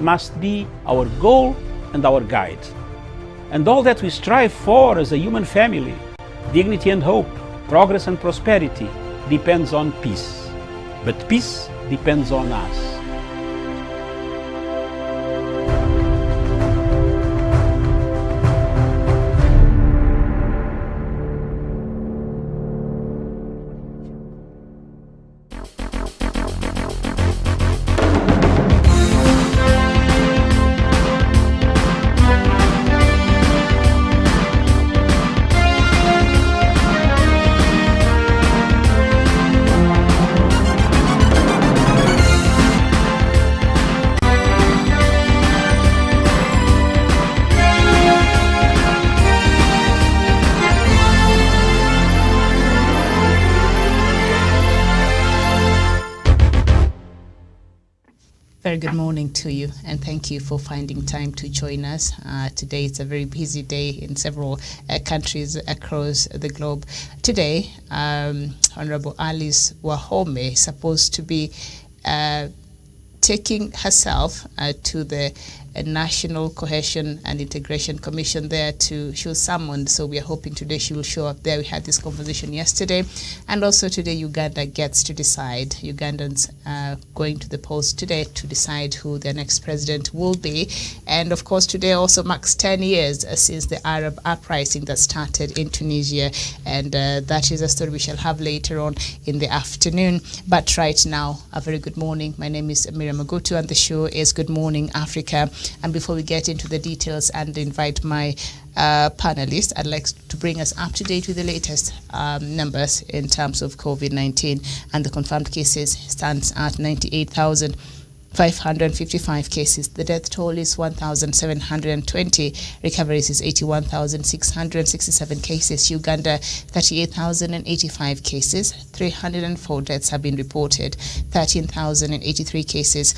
must be our goal and our guide. And all that we strive for as a human family, dignity and hope, progress and prosperity, depends on peace. But peace depends on us. Very good morning to you, and thank you for finding time to join us. Today it's a very busy day in several countries across the globe. Today, Honorable Alice Wahome is supposed to be taking herself to the National Cohesion and Integration Commission there to show someone. So we are hoping today she will show up there. We had this conversation yesterday, and also today Uganda gets to decide. Ugandans are going to the polls today to decide who their next president will be. And of course today also marks 10 years since the Arab uprising that started in Tunisia, and that is a story we shall have later on in the afternoon. But right now, a very good morning. My name is Miriam Magutu, and the show is Good Morning Africa. And before we get into the details and invite my panelists, I'd like to bring us up to date with the latest numbers in terms of COVID-19. And the confirmed cases stands at 98,555 cases. The death toll is 1,720. Recoveries is 81,667 cases. Uganda, 38,085 cases. 304 deaths have been reported. 13,083 cases.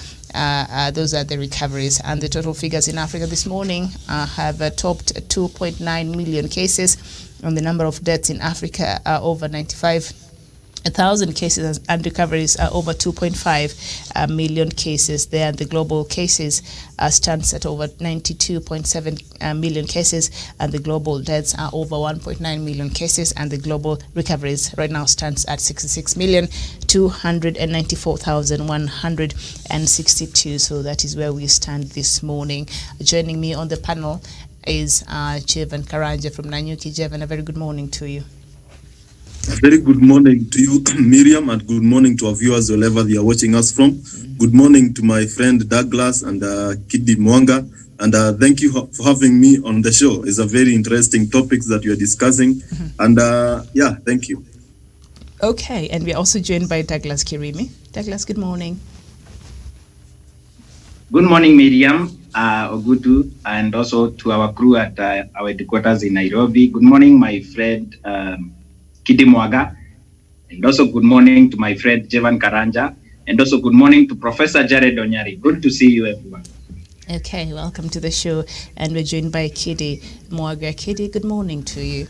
Those are the recoveries. And the total figures in Africa this morning have topped 2.9 million cases. And the number of deaths in Africa are over 95,000 cases, and recoveries are over 2.5 million cases there. And the global cases stands at over 92.7 million cases, and the global deaths are over 1.9 million cases, and the global recoveries right now stands at 66,294,162. So that is where we stand this morning. Joining me on the panel is Jevan Karanja from Nanyuki. Jevan, a very good morning to you. A very good morning to you, Miriam, and good morning to our viewers wherever they are watching us from. Good morning to my friend Douglas and Kidi Mwanga, and thank you for having me on the show. It's a very interesting topics that you are discussing, and yeah, thank you. Okay, and we're also joined by Douglas Kirimi. Douglas, good morning. Good morning, Miriam Ogutu, and also to our crew at our headquarters in Nairobi. Good morning, my friend Kidi Mwaga, and also good morning to my friend Jevan Karanja, and also good morning to Professor Jared Onyari. Good to see you, everyone. Okay, welcome to the show, and we're joined by Kidi Mwaga. Kidi, good morning to you.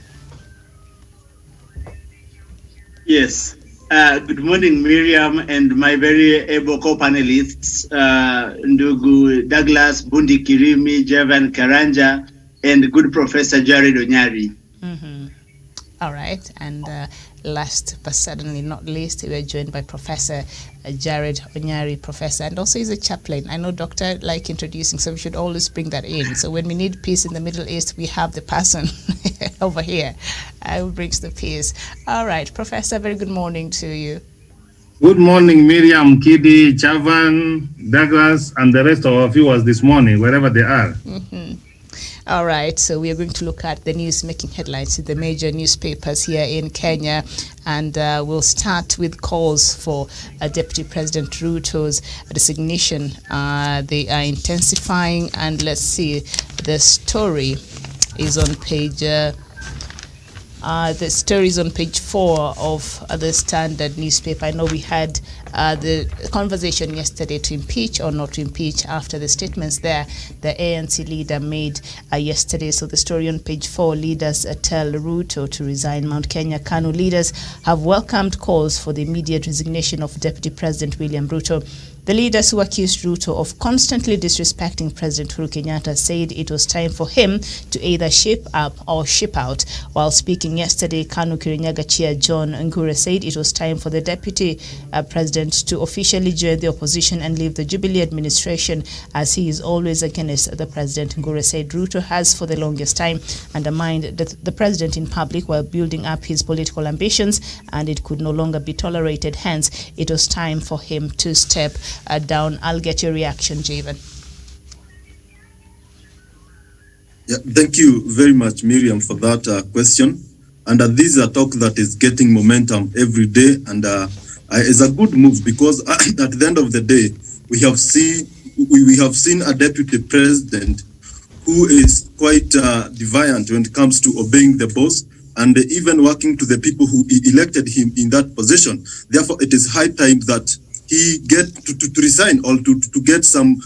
Yes, good morning, Miriam, and my very able co-panelists, Ndugu Douglas, Bundi Kirimi, Jevan Karanja, and good Professor Jared Onyari. All right, and last but certainly not least, we are joined by Professor Jared Onyari, Professor, and also he's a chaplain. I know Doctor like introducing, so we should always bring that in. So when we need peace in the Middle East, we have the person over here who brings the peace. All right, Professor, very good morning to you. Good morning, Miriam, Kidi, Chavan, Douglas, and the rest of our viewers this morning, wherever they are. All right, so we are going to look at the news making headlines in the major newspapers here in Kenya, and we'll start with calls for Deputy President Ruto's resignation. They are intensifying, and let's see, the story is on page The story is on page 4 of the Standard newspaper. I know we had the conversation yesterday to impeach or not to impeach after the statements there the ANC leader made yesterday. So the story on page 4, leaders tell Ruto to resign. Mount Kenya KANU leaders have welcomed calls for the immediate resignation of Deputy President William Ruto. The leaders who accused Ruto of constantly disrespecting President Uhuru Kenyatta said it was time for him to either ship up or ship out. While speaking yesterday, KANU Kirinyaga Chair John Ngure said it was time for the Deputy President to officially join the opposition and leave the Jubilee administration, as he is always against the President. Ngure said Ruto has for the longest time undermined the President in public while building up his political ambitions, and it could no longer be tolerated. Hence, it was time for him to step down. I'll get your reaction, Javen. Yeah, thank you very much, Miriam, for that question. And this is a talk that is getting momentum every day, and it's a good move because at the end of the day, we have seen a deputy president who is quite defiant when it comes to obeying the boss and even working to the people who elected him in that position. Therefore, it is high time that he get to resign or to get some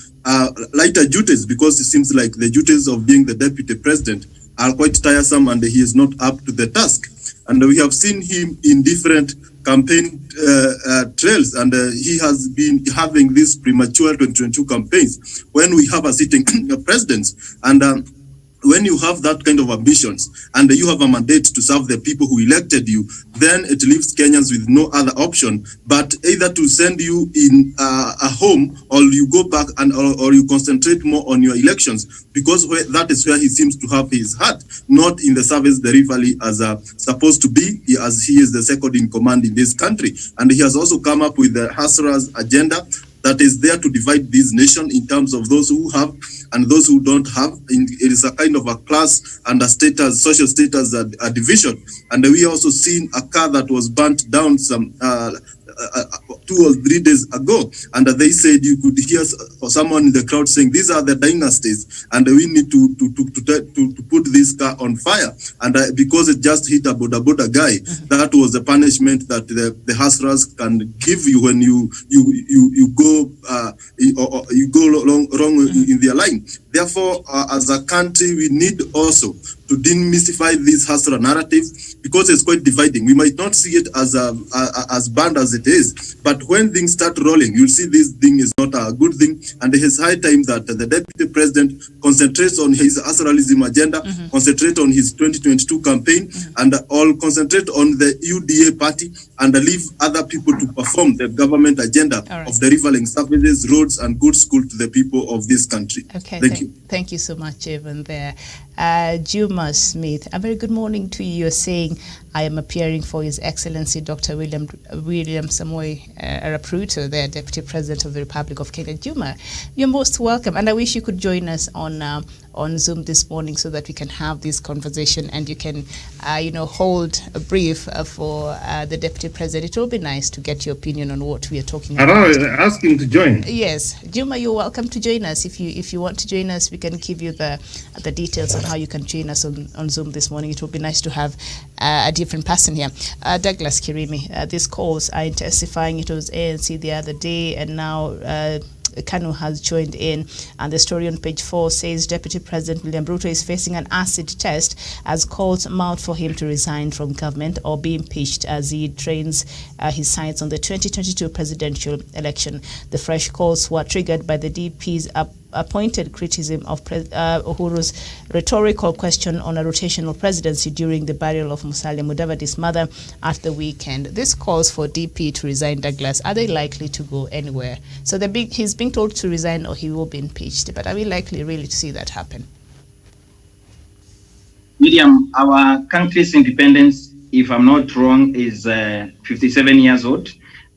lighter duties, because it seems like the duties of being the deputy president are quite tiresome and he is not up to the task. And we have seen him in different campaign trails, and he has been having these premature 2022 campaigns when we have a sitting president. And when you have that kind of ambitions and you have a mandate to serve the people who elected you, then it leaves Kenyans with no other option but either to send you in a home, or you go back and or you concentrate more on your elections, because that is where he seems to have his heart, not in the service delivery as supposed to be, as he is the second in command in this country. And he has also come up with the Hasra's agenda that is there to divide this nation in terms of those who have and those who don't have. It is a kind of a class and a status, social status, a division. And we also seen a car that was burnt down some 2 or 3 days ago, and they said you could hear someone in the crowd saying these are the dynasties and we need to put this car on fire. And because it just hit a boda guy, that was the punishment that the Hasras can give you when you go wrong in their line. Therefore, as a country, we need also to demystify this Hasra narrative, because it's quite dividing. We might not see it as bad as it is, but when things start rolling, you'll see this thing is not a good thing. And it is high time that the deputy president concentrates on his Hasralism agenda, concentrate on his 2022 campaign, and all concentrate on the UDA party, and leave other people to perform the government agenda of delivering services, roads, and good school to the people of this country. Okay, thank you. Thank you so much, Evan, there. Juma Smith, a very good morning to you. You're saying, I am appearing for His Excellency Dr. William Samoei Arap Ruto, the Deputy President of the Republic of Kenya. Juma, you're most welcome, and I wish you could join us on Zoom this morning so that we can have this conversation and you can, hold a brief for the Deputy President. It will be nice to get your opinion on what we are talking about. Ask him to join. Yes, Juma, you're welcome to join us. If you want to join us, we can give you the details on how you can join us on Zoom this morning. It will be nice to have a different person here. Douglas Kirimi, these calls are intensifying. It was ANC the other day, and now KANU has joined in, and the story on page 4 says Deputy President William Ruto is facing an acid test as calls mount for him to resign from government or be impeached as he trains his sights on the 2022 presidential election. The fresh calls were triggered by the DP's appointed criticism of Uhuru's rhetorical question on a rotational presidency during the burial of Musalia Mudavadi's mother at the weekend. This calls for DP to resign. Douglas, are they likely to go anywhere? So he's being told to resign or he will be impeached, but are we likely really to see that happen? William, our country's independence, if I'm not wrong, is 57 years old.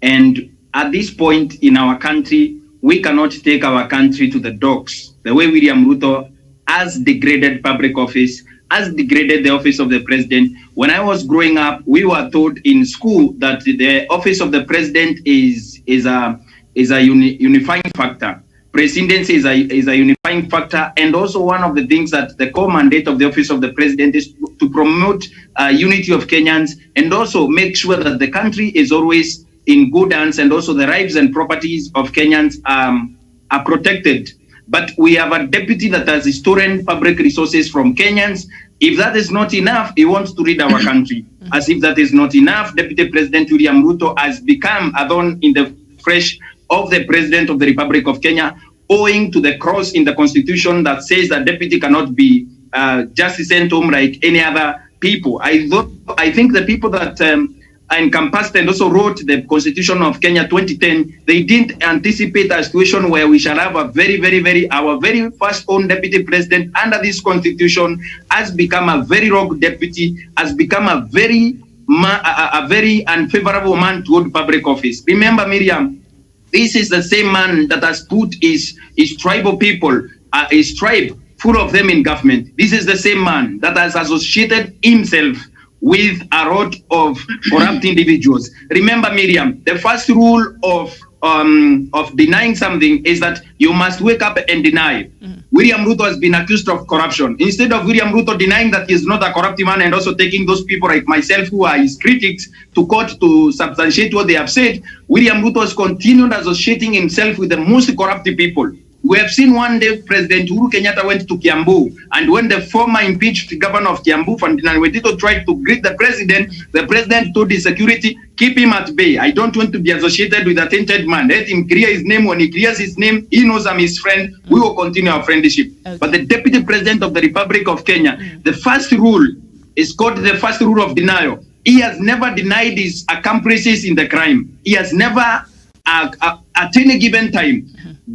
And at this point in our country, we cannot take our country to the dogs the way William Ruto has degraded public office, has degraded the office of the president. When I was growing up, we were taught in school that the office of the president is a unifying factor. Presidency is a unifying factor, and also one of the things that the core mandate of the office of the president is to promote unity of Kenyans and also make sure that the country is always in good hands, and also the rights and properties of Kenyans are protected. But we have a deputy that has stolen public resources from Kenyans. If that is not enough, he wants to rid our country. As if that is not enough, Deputy President William Ruto has become a thorn in the flesh of the President of the Republic of Kenya, owing to the clause in the Constitution that says that deputy cannot be just sent home like any other people. I think the people that encompassed and also wrote the Constitution of Kenya 2010, they didn't anticipate a situation where we shall have a our very first own deputy president under this Constitution has become a very rogue deputy, has become a very unfavorable man toward public office. Remember, Miriam, this is the same man that has put his tribal people, his tribe, full of them in government. This is the same man that has associated himself with a lot of corrupt individuals. Remember, Miriam, the first rule of denying something is that you must wake up and deny. William Ruto has been accused of corruption. Instead of William Ruto denying that he is not a corrupt man and also taking those people like myself who are his critics to court to substantiate what they have said, William Ruto has continued associating himself with the most corrupt people. We have seen one day President Uhuru Kenyatta went to Kiambu, and when the former impeached governor of Kiambu, Ferdinand Wetito, tried to greet the president told his security, keep him at bay. I don't want to be associated with a tainted man. Let him clear his name. When he clears his name, he knows I'm his friend. We will continue our friendship. Okay. But the Deputy President of the Republic of Kenya, the first rule is called the first rule of denial. He has never denied his accomplices in the crime. He has never, at any given time,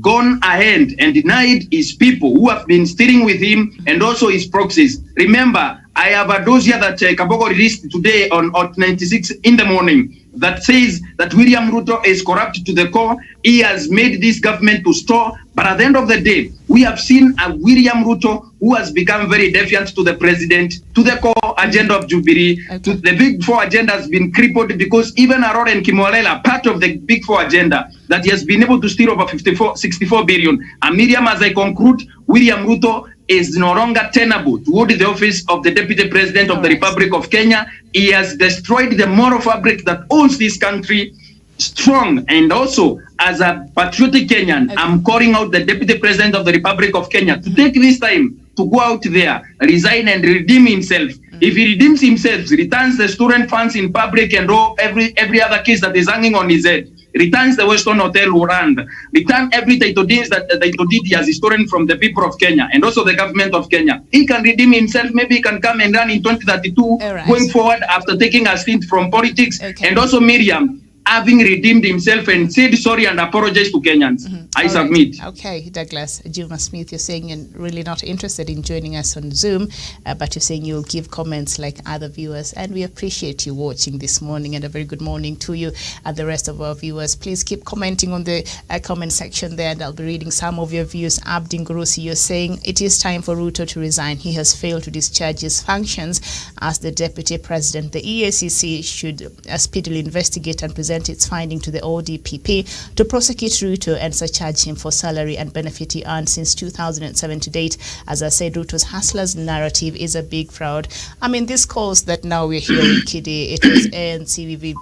gone ahead and denied his people who have been steering with him and also his proxies. Remember, I have a dossier that Kabogo released today on 96 in the morning that says that William Ruto is corrupt to the core. He has made this government to store. But at the end of the day, we have seen a William Ruto who has become very defiant to the president, to the core agenda of Jubilee. Okay. To the Big Four agenda has been crippled because even Arora and Kimolela, part of the Big Four agenda, that he has been able to steal over 64 billion. And Miriam, as I conclude, William Ruto is no longer tenable toward the office of the Deputy President of the Republic of Kenya. He has destroyed the moral fabric that owns this country strong. And also, as a patriotic Kenyan, I'm calling out the Deputy President of the Republic of Kenya to take this time to go out there, resign and redeem himself. If he redeems himself, returns the student funds in public and every other case that is hanging on his head, returns the Western Hotel Rwanda, return every title deeds that he has stolen from the people of Kenya and also the government of Kenya. He can redeem himself. Maybe he can come and run in 2032, going forward after taking a stint from politics. Okay. And also Miriam, having redeemed himself and said sorry and apologized to Kenyans. I submit. Okay, Douglas. Juma Smith, you're saying you're really not interested in joining us on Zoom, but you're saying you'll give comments like other viewers, and we appreciate you watching this morning, and a very good morning to you and the rest of our viewers. Please keep commenting on the comment section there, and I'll be reading some of your views. Abdin Gurusi, you're saying it is time for Ruto to resign. He has failed to discharge his functions as the Deputy President. The EACC should speedily investigate and present its finding to the ODPP to prosecute Ruto and surcharge him for salary and benefit he earned since 2007 to date. As I said, Ruto's hustlers narrative is a big fraud. I mean, this calls that now we're hearing, Kidi, it was ANC,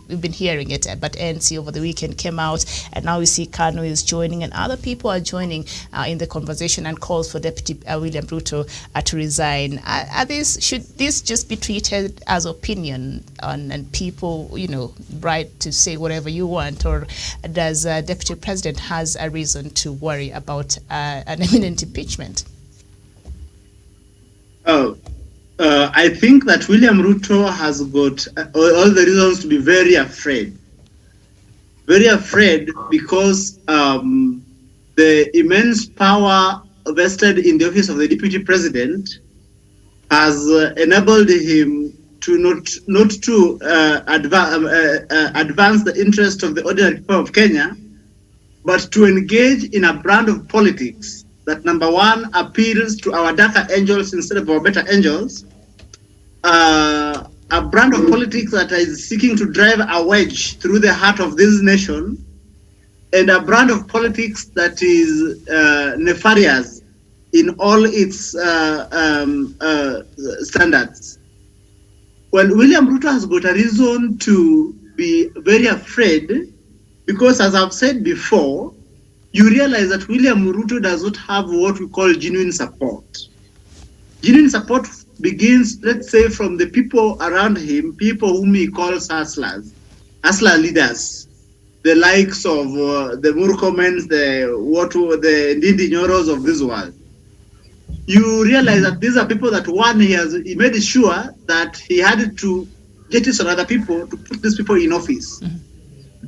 we've been hearing it, but ANC over the weekend came out, and now we see Kano is joining, and other people are joining in the conversation and calls for Deputy William Ruto to resign. Should this just be treated as opinion and people, right to say whatever you want, or does Deputy President has a reason to worry about an imminent impeachment? I think that William Ruto has got all the reasons to be very afraid. Very afraid because the immense power vested in the office of the Deputy President has enabled him to not to advance the interest of the ordinary people of Kenya, but to engage in a brand of politics that, number one, appeals to our darker angels instead of our better angels, a brand of politics that is seeking to drive a wedge through the heart of this nation, and a brand of politics that is nefarious in all its standards. Well, William Ruto has got a reason to be very afraid because, as I've said before, you realize that William Ruto does not have what we call genuine support. Genuine support begins, let's say, from the people around him, people whom he calls hustlers, hustler leaders. the likes of the Murkomens, the Ndindi Nyoros of this world. You realize that these are people that he made sure that he had to jettison other people to put these people in office.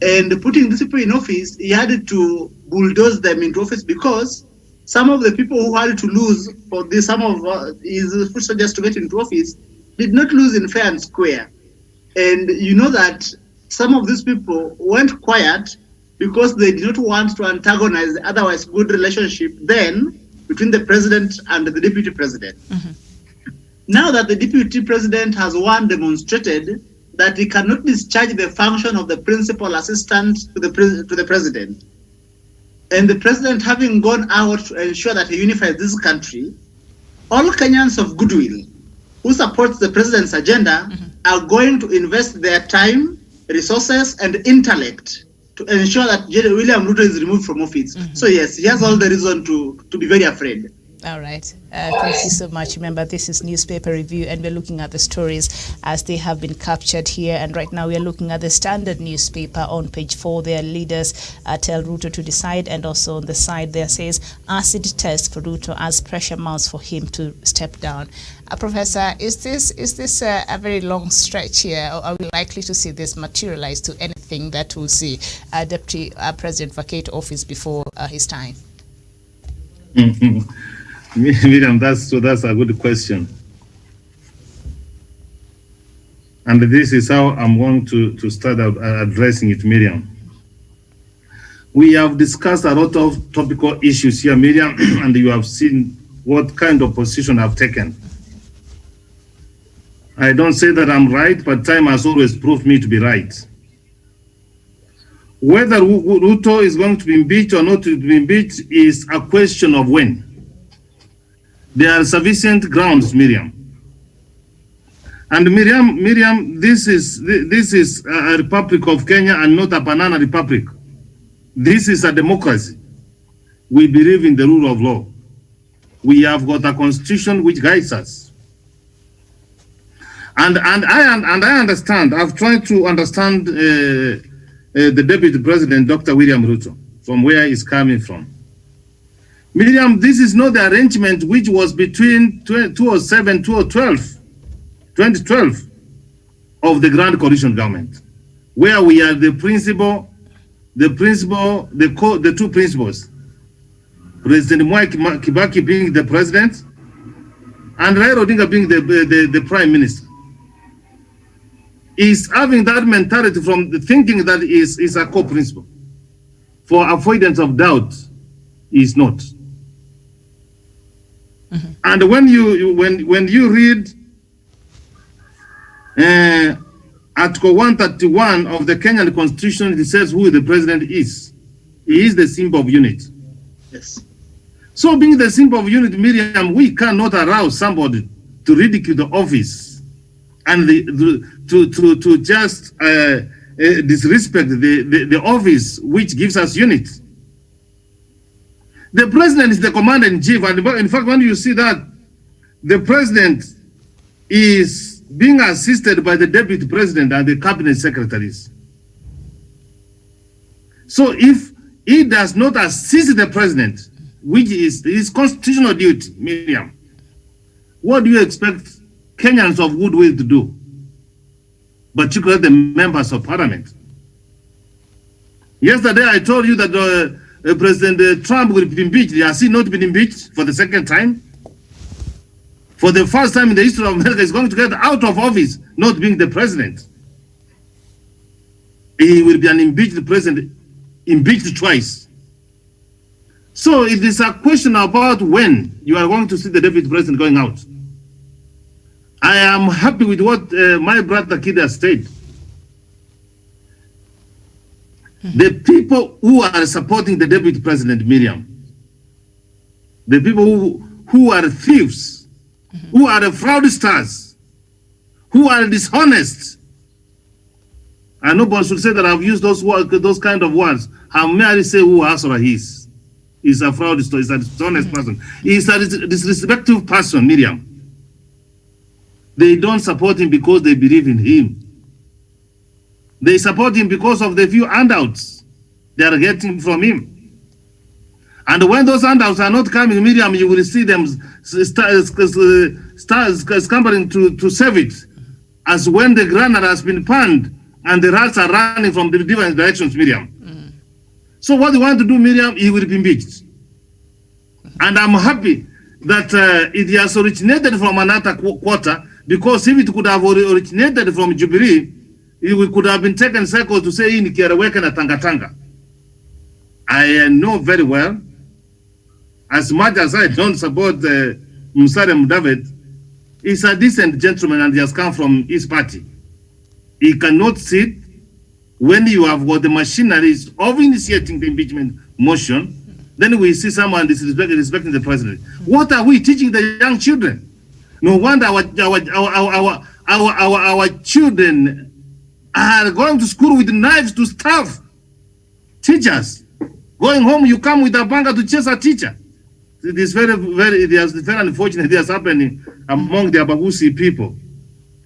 And putting these people in office, he had to bulldoze them into office because some of the people who had to lose for this, some of his foot soldiers to get into office, did not lose in fair and square. And you know that some of these people went quiet because they did not want to antagonize the otherwise good relationship then between the president and the deputy president. Now that the deputy president has demonstrated that he cannot discharge the function of the principal assistant to the president, and the president having gone out to ensure that he unifies this country, all Kenyans of goodwill who support the president's agenda are going to invest their time, resources, and intellect to ensure that William Ruto is removed from office. So yes, he has all the reason to be very afraid. All right. Thank you so much. Remember, this is Newspaper Review, and we're looking at the stories as they have been captured here. And right now, we are looking at the Standard newspaper on page 4. Their leaders tell Ruto to decide, and also on the side there says acid test for Ruto as pressure mounts for him to step down. Professor, is this a very long stretch here, or are we likely to see this materialize to anything that will see Deputy President vacate office before his time? Miriam, that's a good question. And this is how I'm going to start addressing it, Miriam. We have discussed a lot of topical issues here, Miriam, and you have seen what kind of position I've taken. I don't say that I'm right, but time has always proved me to be right. Whether Ruto is going to be impeached or not to be impeached is a question of when. There are sufficient grounds, Miriam. And Miriam, this is a Republic of Kenya and not a banana republic. This is a democracy. We believe in the rule of law. We have got a constitution which guides us. And I understand. I've tried to understand the Deputy President, Dr. William Ruto, from where he's coming from. Miriam, this is not the arrangement which was between 2007, 2012 of the Grand Coalition government, where we are the two principals, President Mwai Kibaki being the president, and Raila Odinga being the prime minister. Is having that mentality from the thinking that is a co-principal. For avoidance of doubt, is not. And when you read Article 131 of the Kenyan Constitution, it says who the president is. He is the symbol of unity. Yes. So being the symbol of unity, Miriam, we cannot allow somebody to ridicule the office and to just disrespect the office which gives us unity. The president is the commander-in-chief, and in fact, when you see that the president is being assisted by the deputy president and the cabinet secretaries. So if he does not assist the president, which is his constitutional duty, Miriam, what do you expect Kenyans of goodwill to do? Particularly the members of parliament. Yesterday, I told you that President Trump will be impeached. Has he not been impeached for the second time? For the first time in the history of America, he's going to get out of office, not being the president. He will be an impeached president, impeached twice. So it is a question about when you are going to see the deputy president going out. I am happy with what my brother Kid has said. The people who are supporting the deputy president, Miriam, the people who are thieves, who are fraudsters, who are dishonest. I know one should say that I've used those kind of words. I merely say who Asura is. He's a fraudster, he's a dishonest person. He's a disrespectful person, Miriam. They don't support him because they believe in him. They support him because of the few handouts they are getting from him. And when those handouts are not coming, Miriam, you will see them scampering to save it, as when the granite has been panned and the rats are running from the different directions, Miriam. So what you want to do, Miriam, he will be impeached. And I'm happy that it has originated from another quarter, because if it could have originated from Jubilee, it could have been taken cycle to say in Kiaraweka and Tangatanga. I know very well, as much as I don't support Musalia David, he's a decent gentleman and he has come from his party. He cannot sit when you have got the machineries of initiating the impeachment motion. Then we see someone disrespecting the president. What are we teaching the young children? No wonder our children are going to school with knives to starve teachers. Going home, you come with a banger to chase a teacher. It is very unfortunate. It has happened among the Abagusi people.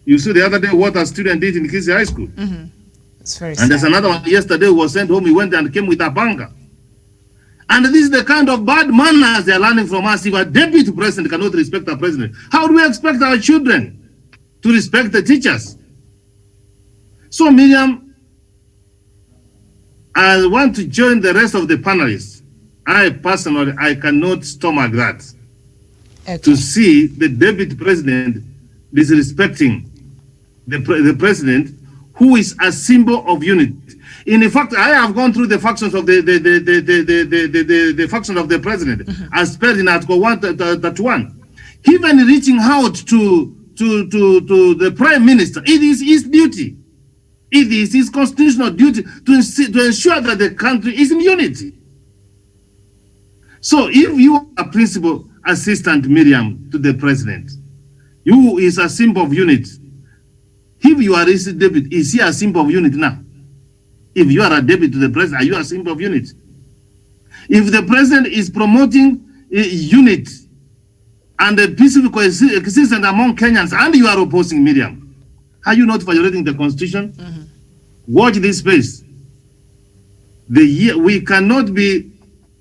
You see the other day what a student did in Kisi High School. It's very and there's another one yesterday who was sent home. He went and came with a banger. And this is the kind of bad manners they are learning from us. If a deputy president cannot respect our president, how do we expect our children to respect the teachers? So, Miriam, I want to join the rest of the panelists. I personally, I cannot stomach that. To see the deputy president disrespecting the president, who is a symbol of unity. In fact, I have gone through the factions of the faction of the president, as per in Article 131. Even reaching out to the prime minister, it is his duty. It is his constitutional duty to ensure that the country is in unity. So if you are a principal assistant, Miriam, to the president, you is a symbol of unity. If you are his deputy, is he a symbol of unity now? If you are a deputy to the president, are you a symbol of unity? If the president is promoting unity and a peaceful coexistence among Kenyans, and you are opposing, Miriam, are you not violating the constitution? Watch this space. We cannot be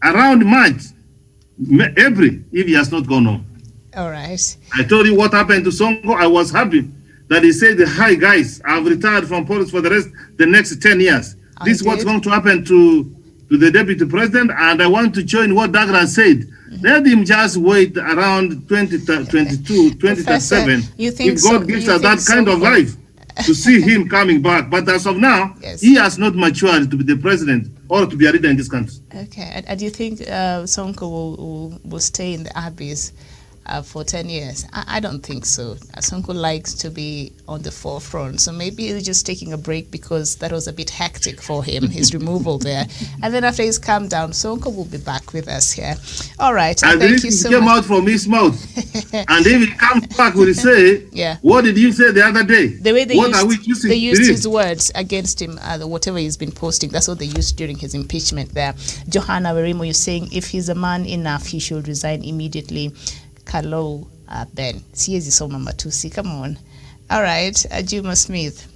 around March, April, if he has not gone home. All right. I told you what happened to Sonko. I was happy that he said, hi guys, I've retired from politics for the next 10 years. This is what's going to happen to the deputy president, and I want to join what Douglas said. Let him just wait around 2022, 2027. If God gives us that kind of life to see him coming back. But as of now, he has not matured to be the president or to be a leader in this country. Okay. And do you think Sonko will stay in the abyss for 10 years? I don't think so. Sonko likes to be on the forefront. So maybe he's just taking a break because that was a bit hectic for him, his removal there. And then after he's calmed down, Sonko will be back with us here. All right. And thank you so much. It came out from his mouth. And if he comes back, will say, what did you say the other day? The way they used his words against him, whatever he's been posting, that's what they used during his impeachment there. Johanna Werimo, you're saying if he's a man enough, he should resign immediately. Kalo Ben. Siezi soma matusi. Come on. All right. Juma Smith.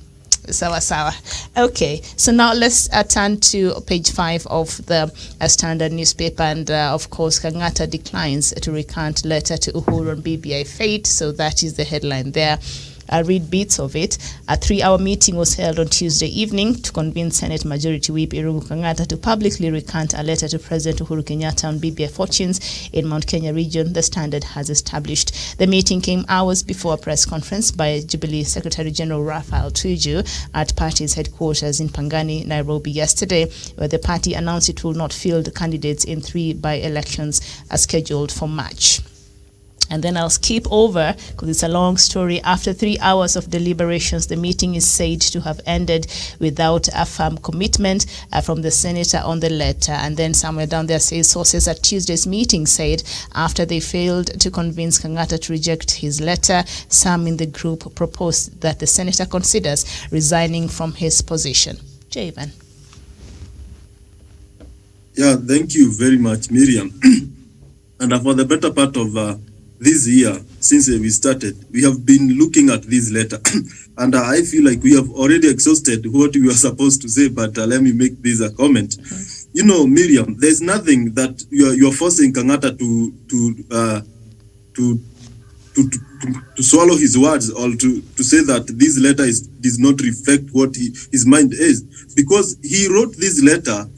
Sawa sawa. Okay. So now let's turn to page 5 of the Standard newspaper. And of course, Kangata declines to recant letter to Uhuru on BBI fate. So that is the headline there. I'll read bits of it. A 3-hour meeting was held on Tuesday evening to convince Senate Majority Whip Irungu Kangata to publicly recant a letter to President Uhuru Kenyatta on BBI fortunes in Mount Kenya region, the Standard has established. The meeting came hours before a press conference by Jubilee Secretary General Raphael Tuju at party's headquarters in Pangani, Nairobi yesterday, where the party announced it will not field candidates in 3 by-elections scheduled for March. And then I'll skip over because it's a long story. After 3 hours of deliberations, the meeting is said to have ended without a firm commitment from the senator on the letter. And then somewhere down there says sources at Tuesday's meeting said after they failed to convince Kangata to reject his letter, some in the group proposed that the senator considers resigning from his position. Javan. Yeah, thank you very much, Miriam. And for the better part of this year, since we started, we have been looking at this letter. And I feel like we have already exhausted what we were supposed to say, but let me make this a comment. you know, Miriam, there's nothing that you're forcing Kangata to swallow his words, or to say that this letter does not reflect what his mind is, because he wrote this letter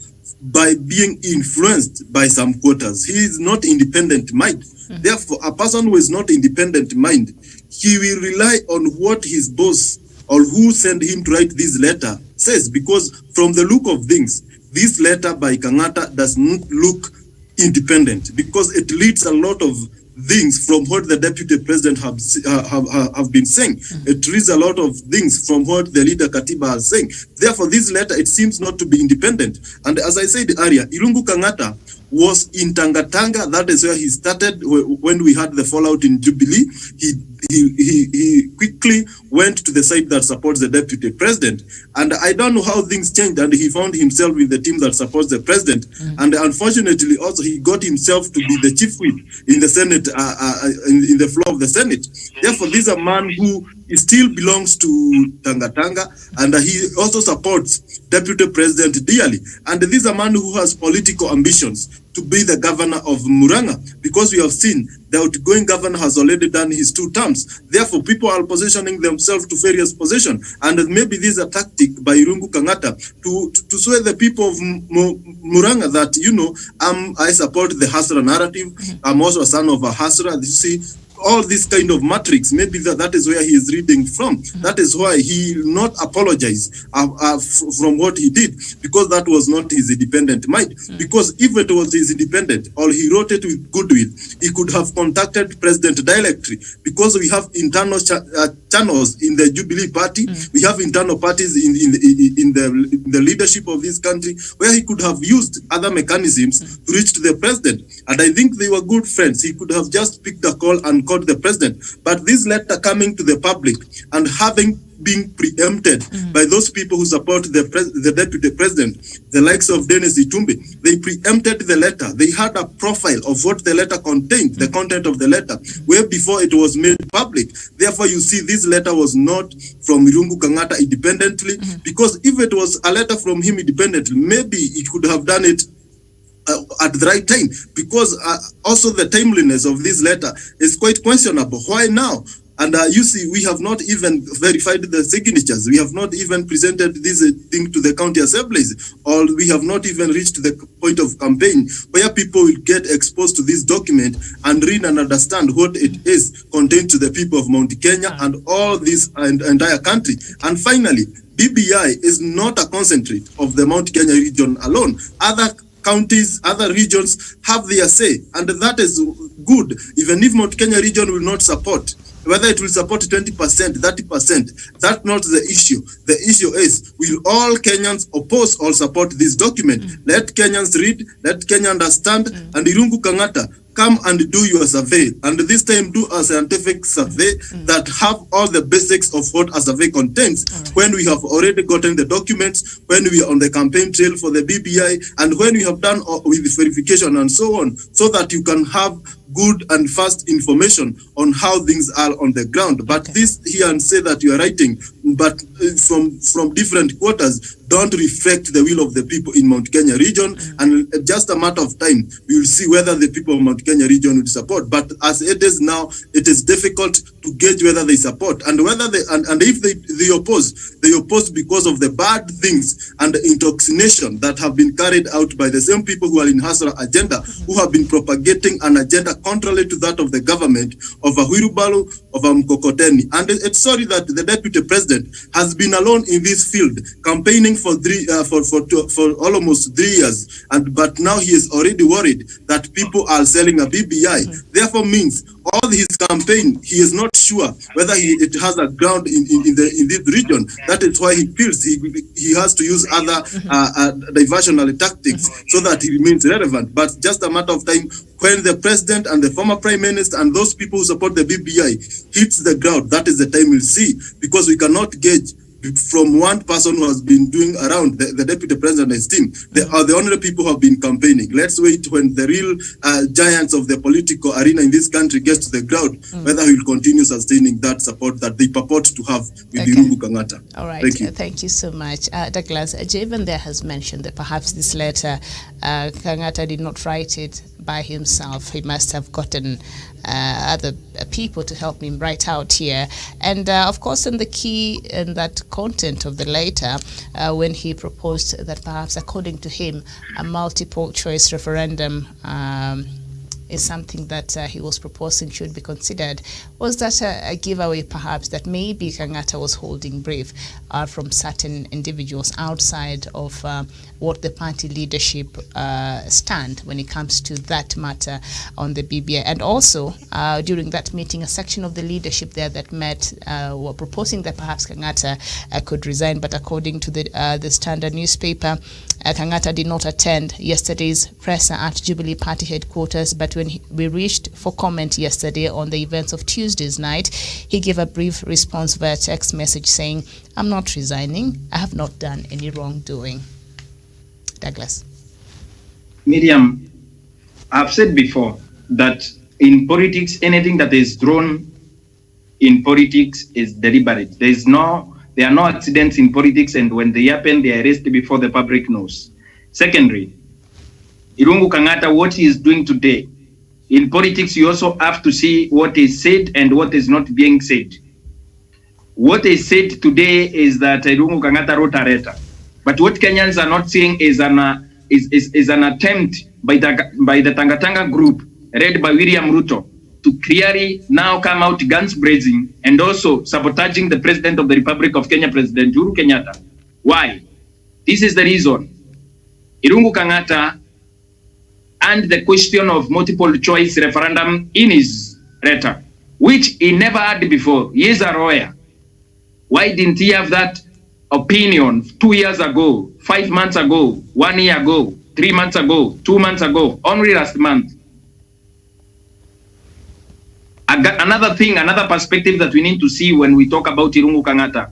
by being influenced by some quarters. He is not independent mind. Therefore, a person who is not independent mind, he will rely on what his boss or who sent him to write this letter says, because from the look of things, this letter by Kangata does not look independent, because it leads a lot of things from what the deputy president have been saying. It reads a lot of things from what the leader Katiba is saying. Therefore, this letter, it seems not to be independent. And as I said earlier, Irungu Kangata was in Tangatanga. That is where he started when we had the fallout in Jubilee. He quickly went to the side that supports the deputy president. And I don't know how things changed, and he found himself with the team that supports the president. And unfortunately, also, he got himself to be the chief whip in the Senate, in the floor of the Senate. Therefore, this is a man who still belongs to Tangatanga, and he also supports deputy president dearly. And this is a man who has political ambitions to be the governor of Muranga, because we have seen the outgoing governor has already done his 2 terms. Therefore, people are positioning themselves to various positions, and maybe this is a tactic by Irungu Kangata to sway the people of Muranga that, you know, I support the Hasra narrative. I'm also a son of a Hasra. You see, all this kind of matrix, maybe that is where he is reading from. That is why he will not apologize from what he did, because that was not his independent mind. Because if it was his independent, or he wrote it with goodwill, he could have contacted president directly, because we have internal channels in the Jubilee party. We have internal parties in the leadership of this country, where he could have used other mechanisms to reach to the president. And I think they were good friends. He could have just picked a call and called the president. But this letter coming to the public and having been preempted by those people who support the deputy president, the likes of Dennis Itumbi, they preempted the letter. They had a profile of what the letter contained, the content of the letter, way before it was made public. Therefore, you see, this letter was not from Irungu Kangata independently, because if it was a letter from him independently, maybe he could have done it at the right time, because also the timeliness of this letter is quite questionable. Why now? And you see, we have not even verified the signatures. We have not even presented this thing to the county assemblies, or we have not even reached the point of campaign where people will get exposed to this document and read and understand what it is contained to the people of Mount Kenya and all this entire country. And finally, BBI is not a concentrate of the Mount Kenya region alone. Other counties, other regions have their say, and that is good. Even if Mount Kenya region will not support, whether it will support 20%, 30%, that's not the issue. The issue is, will all Kenyans oppose or support this document? Let Kenyans read, let Kenya understand, and Irungu Kangata, come and do your survey, and this time do a scientific survey that have all the basics of what a survey contains. When we have already gotten the documents, when we are on the campaign trail for the BBI, and when we have done with the verification and so on, so that you can have good and fast information on how things are on the ground. But this here and say that you are writing, but from different quarters, don't reflect the will of the people in Mount Kenya region, and just a matter of time, we will see whether the people of Mount Kenya region will support. But as it is now, it is difficult to gauge whether they support, and whether they and if they oppose because of the bad things and the intoxication that have been carried out by the same people who are in Hasra agenda, who have been propagating an agenda contrary to that of the government of a Wheelbarrow, of a Mkokoteni. And it's sorry that the deputy president has been alone in this field, campaigning for almost 3 years, but now he is already worried that people are selling a BBI. Therefore means all his campaign, he is not sure whether it has a ground in this region. That is why he feels he has to use other diversionary tactics so that he remains relevant. But just a matter of time, when the president and the former prime minister and those people who support the BBI hits the ground, that is the time we'll see, because we cannot gauge from one person who has been doing around the deputy president and his team. They are the only people who have been campaigning. Let's wait when the real giants of the political arena in this country get to the ground, whether he will continue sustaining that support that they purport to have with Irungu Kangata. All right. Thank you. Thank you so much. Douglas, Javen there has mentioned that perhaps this letter, Kangata did not write it by himself. He must have gotten other people to help him write out here. And of course, in the key in that content of the letter, when he proposed that perhaps, according to him, a multiple choice referendum is something that he was proposing should be considered. Was that a giveaway perhaps that maybe Kangata was holding brief from certain individuals outside of what the party leadership stand when it comes to that matter on the BBI? And also during that meeting, a section of the leadership there that met were proposing that perhaps Kangata could resign, but according to the Standard newspaper, Kangata did not attend yesterday's presser at Jubilee Party headquarters, but when we reached for comment yesterday on the events of Tuesday's night, he gave a brief response via text message saying, "I'm not resigning. I have not done any wrongdoing." Douglas. Miriam, I've said before that in politics, anything that is drawn in politics is deliberate. There are no accidents in politics, and when they happen, they are arrested before the public knows. Secondly, Irungu Kangata, what he is doing today, in politics, you also have to see what is said and what is not being said. What is said today is that Irungu Kangata wrote a letter. But what Kenyans are not seeing is an attempt by the Tangatanga group, led by William Ruto, to clearly now come out guns blazing and also sabotaging the President of the Republic of Kenya, President Uhuru Kenyatta. Why? This is the reason. Irungu Kangata and the question of multiple choice referendum in his letter, which he never had before. He is a lawyer. Why didn't he have that opinion 2 years ago, 5 months ago, 1 year ago, 3 months ago, 2 months ago, only last month? Another perspective that we need to see when we talk about Irungu Kangata.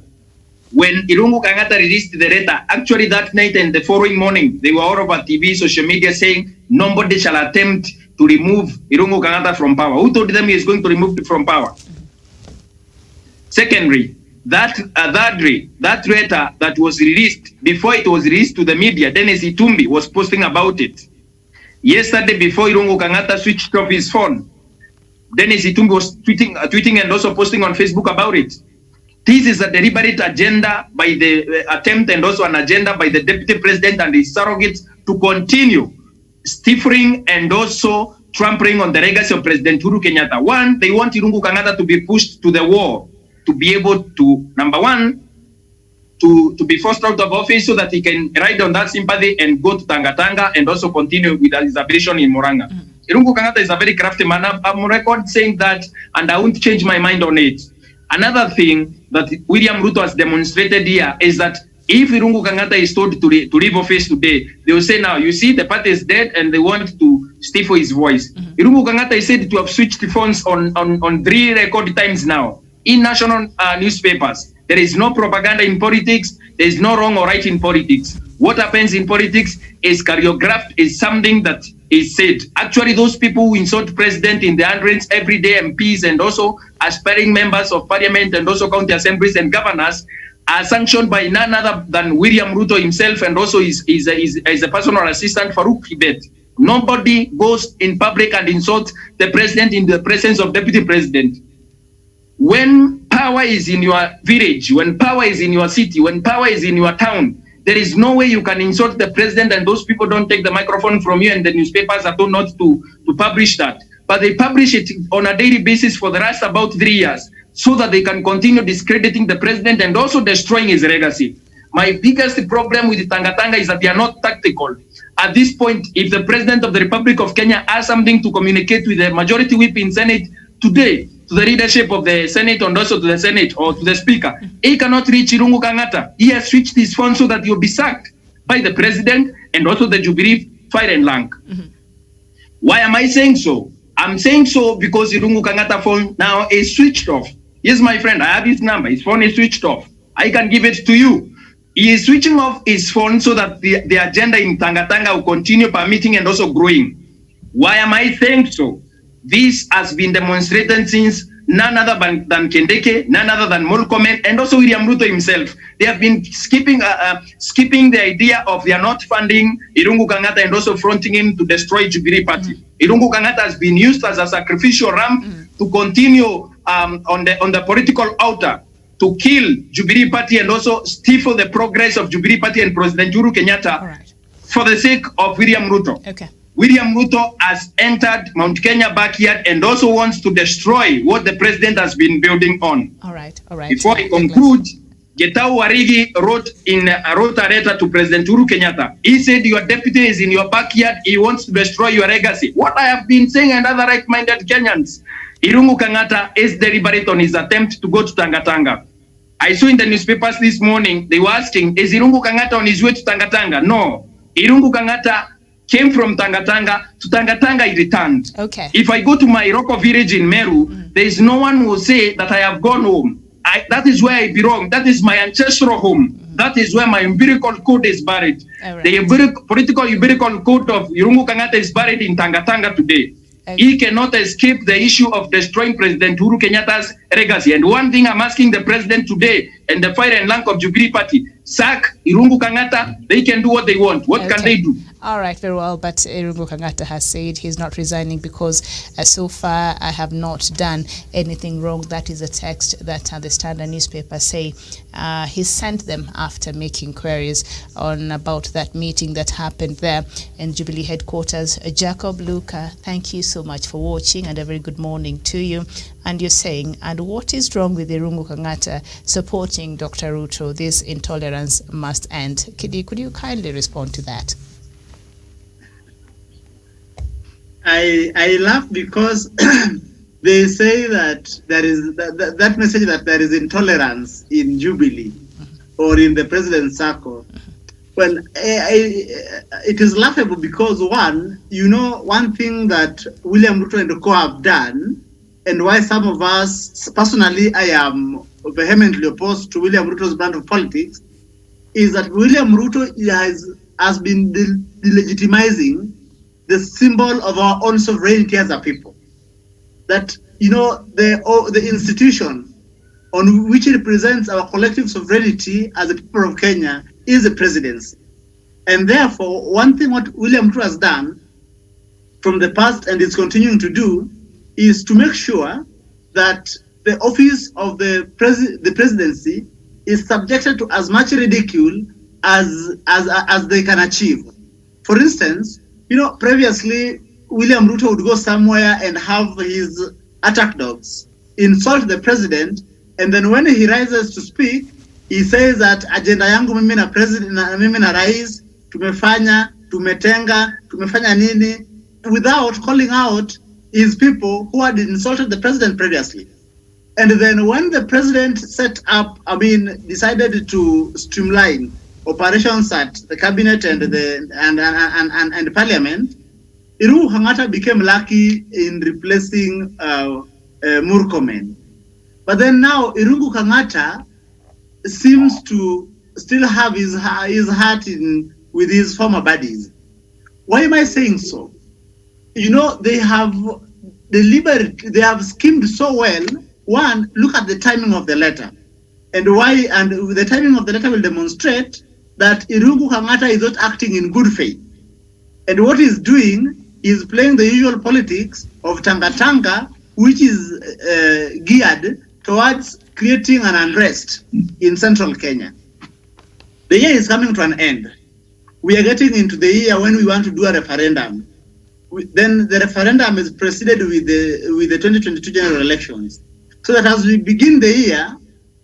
When Irungu Kangata released the letter, actually that night and the following morning, they were all over TV, social media saying nobody shall attempt to remove Irungu Kangata from power. Who told them he is going to remove it from power? Secondly, that letter that was released, before it was released to the media, Dennis Itumbi was posting about it. Yesterday, before Irungu Kangata switched off his phone, Dennis Itumbi was tweeting and also posting on Facebook about it. This is a deliberate agenda by the attempt and also an agenda by the deputy president and his surrogates to continue stifling and also trampling on the legacy of President Uhuru Kenyatta. One, they want Irungu Kangata to be pushed to the wall, to be able to, number one, to be forced out of office so that he can ride on that sympathy and go to Tangatanga and also continue with his ambition in Murang'a. Irungu Kangata is a very crafty man. I'm on record saying that, and I won't change my mind on it. Another thing that William Ruto has demonstrated here is that if Irungu Kangata is told to leave office today, they will say, now, you see, the party is dead and they want to stifle his voice. Irungu Kangata is said to have switched phones on 3 record times now in national newspapers. There is no propaganda in politics. There is no wrong or right in politics. What happens in politics is choreographed, is something that is said. Actually, those people who insult president in the hundreds every day, MPs and also aspiring members of parliament and also county assemblies and governors, are sanctioned by none other than William Ruto himself and also his a personal assistant, Farouk Kibet. Nobody goes in public and insults the president in the presence of deputy president. When power is in your village, when power is in your city, when power is in your town, there is no way you can insult the president and those people don't take the microphone from you and the newspapers are told not to publish that. But they publish it on a daily basis for the last about 3 years so that they can continue discrediting the president and also destroying his legacy. My biggest problem with Tangatanga is that they are not tactical. At this point, if the president of the Republic of Kenya has something to communicate with the majority whip in Senate today, to the leadership of the Senate and also to the Senate or to the Speaker, he cannot reach Irungu Kangata. He has switched his phone so that he will be sacked by the president and also the Jubilee fire and rank. Why am I saying so? I'm saying so because Irungu Kangata phone now is switched off. Yes, my friend, I have his number. His phone is switched off. I can give it to you. He is switching off his phone so that the agenda in Tangatanga will continue permitting and also growing. Why am I saying so? This has been demonstrated since none other than Kendeke, none other than Molkomen, and also William Ruto himself. They have been skipping the idea of they are not funding Irungu Kangata and also fronting him to destroy Jubilee Party. Irungu Kangata has been used as a sacrificial ram to continue on the political altar to kill Jubilee Party and also stifle the progress of Jubilee Party and President Uhuru Kenyatta for the sake of William Ruto. Okay. William Ruto has entered Mount Kenya backyard and also wants to destroy what the president has been building on. All right. Before I conclude, Getau Warigi wrote a letter to President Uhuru Kenyatta. He said, your deputy is in your backyard. He wants to destroy your legacy. What I have been saying and other right-minded Kenyans, Irungu Kangata is deliberate on his attempt to go to Tangatanga. I saw in the newspapers this morning, they were asking, is Irungu Kangata on his way to Tangatanga? No. Irungu Kangata came from Tangatanga. To Tangatanga, he returned. Okay. If I go to my Iroko village in Meru, there is no one who will say that I have gone home. That is where I belong. That is my ancestral home. That is where my umbilical cord is buried. Right. The political umbilical cord of Irungu Kangata is buried in Tangatanga today. Okay. He cannot escape the issue of destroying President Uhuru Kenyatta's legacy. And one thing I'm asking the president today and the fire and rank of Jubilee Party, sack Irungu Kangata, they can do what they want. What can they do? All right, very well. But Irungu Kangata has said he's not resigning because so far I have not done anything wrong. That is a text that the Standard newspaper say he sent them after making queries on about that meeting that happened there in Jubilee headquarters. Jacob Luca, thank you so much for watching and a very good morning to you. And you're saying, and what is wrong with Irungu Kangata supporting Dr. Ruto? This intolerance must end. Could you kindly respond to that? I laugh because they say that there is that message that there is intolerance in Jubilee or in the president's circle. Well, it is laughable because one thing that William Ruto and co have done, and why some of us, personally, I am vehemently opposed to William Ruto's brand of politics, is that William Ruto has been delegitimizing the symbol of our own sovereignty as a people. That, the institution on which it represents our collective sovereignty as a people of Kenya is the presidency. And therefore, one thing what William Ruto has done from the past and is continuing to do is to make sure that the office of the presidency is subjected to as much ridicule as they can achieve. For instance, previously William Ruto would go somewhere and have his attack dogs insult the president, and then when he rises to speak, he says that agenda yangu mimi na president na mimi na rais tumefanya nini, without calling out his people who had insulted the president previously. And then when the president decided to streamline operations at the cabinet and the parliament, Irungu Kangata became lucky in replacing Murkomen. But then now Irungu Kangata seems to still have his heart with his former buddies. Why am I saying so? They have schemed so well. One, look at the timing of the letter. And the timing of the letter will demonstrate that Irungu Kangata is not acting in good faith. And what he's doing is playing the usual politics of Tangatanga, which is geared towards creating an unrest in central Kenya. The year is coming to an end. We are getting into the year when we want to do a referendum. Then the referendum is preceded with the 2022 general elections. So that as we begin the year,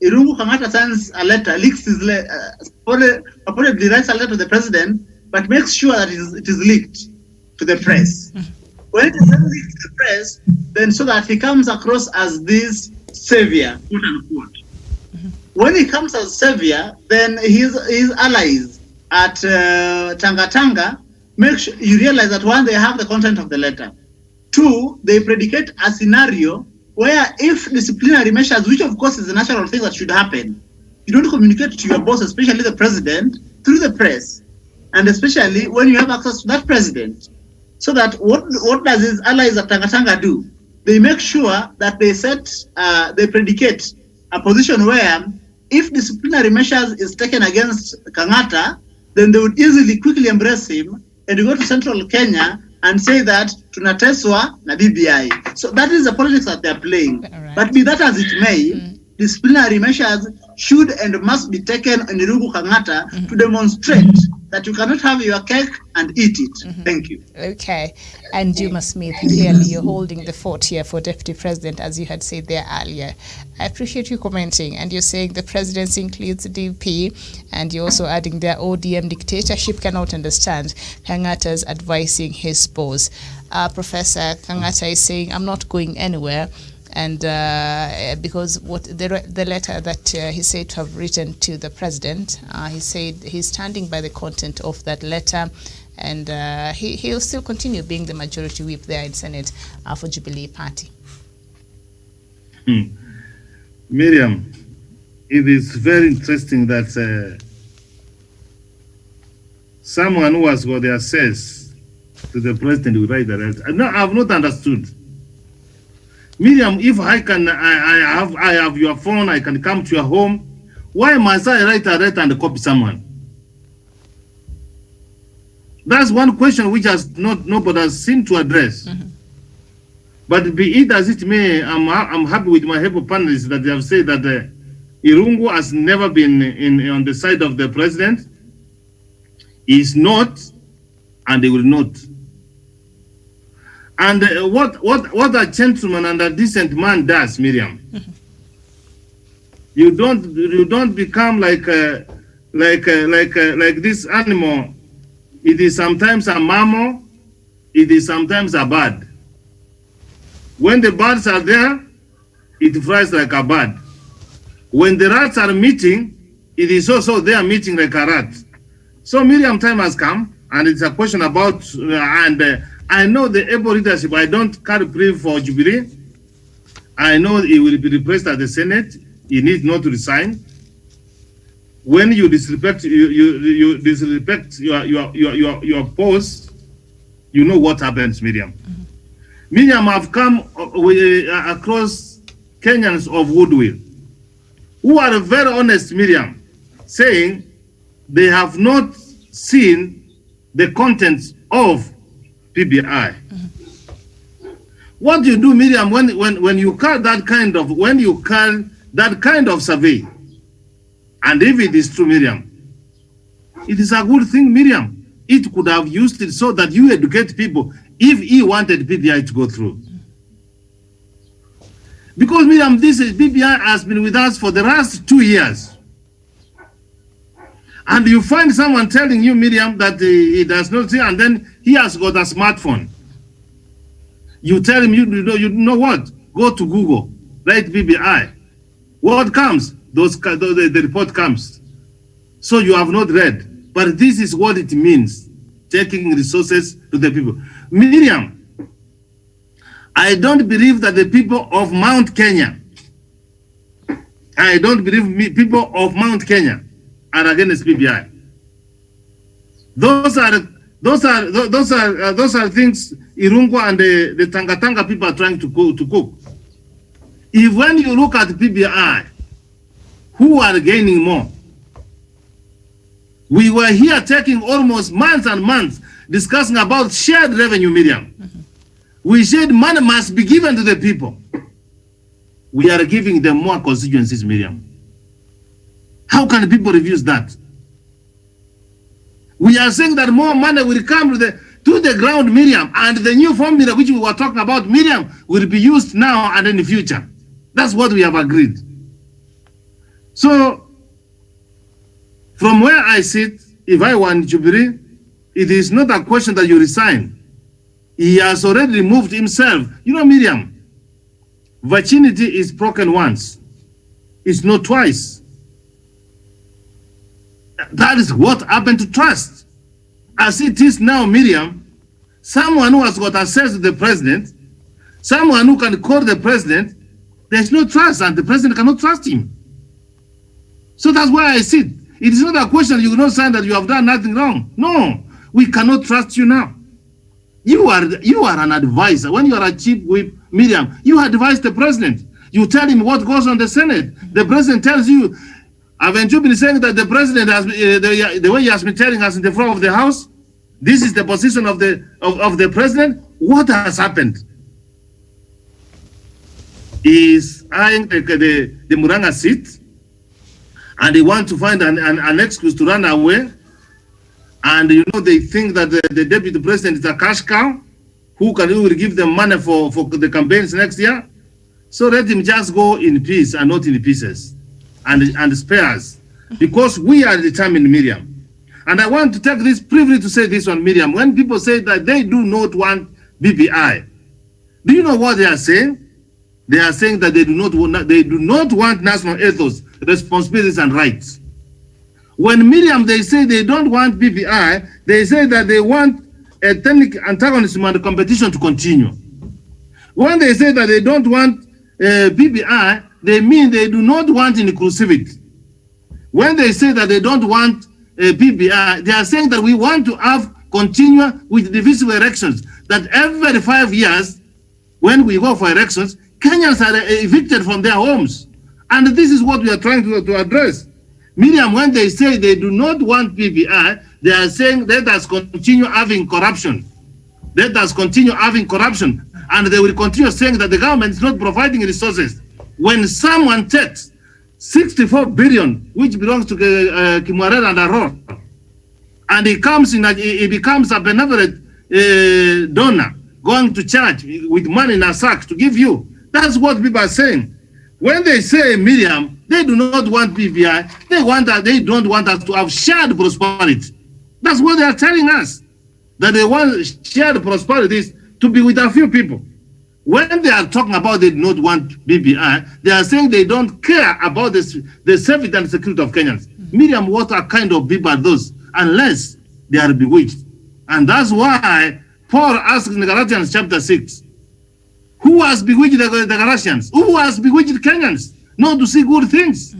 Irungu Kangata sends a letter, leaks his letter, purportedly writes a letter to the president, but makes sure that it is leaked to the press. When it is then leaked to the press, then so that he comes across as this savior, quote unquote. When he comes as savior, then his allies at Tangatanga make sure you realize that one, they have the content of the letter. Two, they predicate a scenario where if disciplinary measures, which of course is a natural thing that should happen, You don't communicate to your boss, especially the president, through the press, and especially when you have access to that president. So that what does his allies at Tangatanga do? They make sure that they predicate a position where if disciplinary measures is taken against Kangata, then they would easily quickly embrace him and go to central Kenya and say that tunateswa na BBI. So that is the politics that they are playing. Right. But be that as it may, disciplinary measures should and must be taken in Ruto Kangata to demonstrate that you cannot have your cake and eat it. Thank you. Okay. And Juma Smith, clearly you're holding the fort here for Deputy President, as you had said there earlier. I appreciate you commenting, and you're saying the presidency includes DP, and you're also adding their ODM dictatorship cannot understand Kangata's advising his boss. Professor Kangata is saying, I'm not going anywhere. And because what the letter that he said to have written to the president, he said he's standing by the content of that letter, and he'll still continue being the majority whip there in Senate for Jubilee Party. Miriam, it is very interesting that someone who has got the access to the president will write the letter. No, I have not understood. Miriam, if I have your phone, I can come to your home. Why must I write a letter and copy someone? That's one question which nobody has seemed to address. But be it as it may, I'm happy with my help panelists that they have said that Irungu has never been on the side of the president. He is not, and he will not. And what a gentleman and a decent man does, Miriam, you don't become like this animal. It is sometimes a mammal, it is sometimes a bird. When the birds are there, it flies like a bird. When the rats are meeting, it is also they are meeting like a rat. So Miriam, time has come, and it's a question about I know the able leadership. I don't carry brief for Jubilee. I know he will be replaced at the Senate. He needs not to resign. When you disrespect you disrespect your post, you know what happens, Miriam. Miriam have come across Kenyans of goodwill who are very honest, Miriam, saying they have not seen the contents of PBI. What do you do, Miriam, when you call that kind of survey, and if it is true, Miriam, it is a good thing, Miriam. It could have used it so that you educate people if he wanted PBI to go through. Because, Miriam, PBI has been with us for the last 2 years. And you find someone telling you, Miriam, that he does not see, and then he has got a smartphone. You tell him, you know what? Go to Google, write BBI. What comes? The report comes. So you have not read. But this is what it means, taking resources to the people. Miriam, I don't believe that the people of Mount Kenya, people of Mount Kenya are against PBI. Those are things Irungu and the Tangatanga people are trying to cook. If when you look at PBI, who are gaining more? We were here taking almost months and months discussing about shared revenue, Miriam. We said money must be given to the people. We are giving them more constituencies, Miriam. How can people refuse that? We are saying that more money will come to the ground, Miriam, and the new formula which we were talking about, Miriam, will be used now and in the future. That's what we have agreed. So, from where I sit, if I want Jubilee, it is not a question that you resign. He has already removed himself. You know, Miriam, virginity is broken once. It's not twice. That is what happened to trust. As it is now, Miriam, someone who has got access to the president, someone who can call the president, there's no trust, and the president cannot trust him. So that's why I said, it is not a question you cannot say that you have done nothing wrong. No, we cannot trust you now. You are an advisor. When you are a chief whip, Miriam, you advise the president. You tell him what goes on the Senate. The president tells you. Haven't you been saying that the president has the way he has been telling us in the floor of the House? This is the position of the president. What has happened? Is eyeing the Muranga seat, and they want to find an excuse to run away. And they think that the deputy president is a cash cow who will give them money for the campaigns next year. So let him just go in peace and not in pieces, and spare us, because we are determined, Miriam. And I want to take this privilege to say this one, Miriam. When people say that they do not want BBI, do you know what they are saying? They are saying that they do not want national ethos, responsibilities, and rights. When Miriam, they say they don't want BBI, they say that they want ethnic antagonism and competition to continue. When they say that they don't want BBI, they mean they do not want inclusivity. When they say that they don't want BBI, they are saying that we want to have continue with divisive elections, that every 5 years, when we go for elections, Kenyans are evicted from their homes. And this is what we are trying to address. Miriam, when they say they do not want BBI, they are saying let us continue having corruption. Let us continue having corruption. And they will continue saying that the government is not providing resources. When someone takes 64 billion, which belongs to Kimwarel and Aror, and he becomes a benevolent donor, going to church with money in a sack to give you. That's what people are saying. When they say, Miriam, they do not want BBI, they don't want us to have shared prosperity. That's what they are telling us. That they want shared prosperity to be with a few people. When they are talking about they do not want BBI, they are saying they don't care about the safety and security of Kenyans. Miriam, what kind of people are those? Unless they are bewitched. And that's why Paul asked in Galatians chapter 6, who has bewitched the Galatians? Who has bewitched Kenyans? Not to see good things.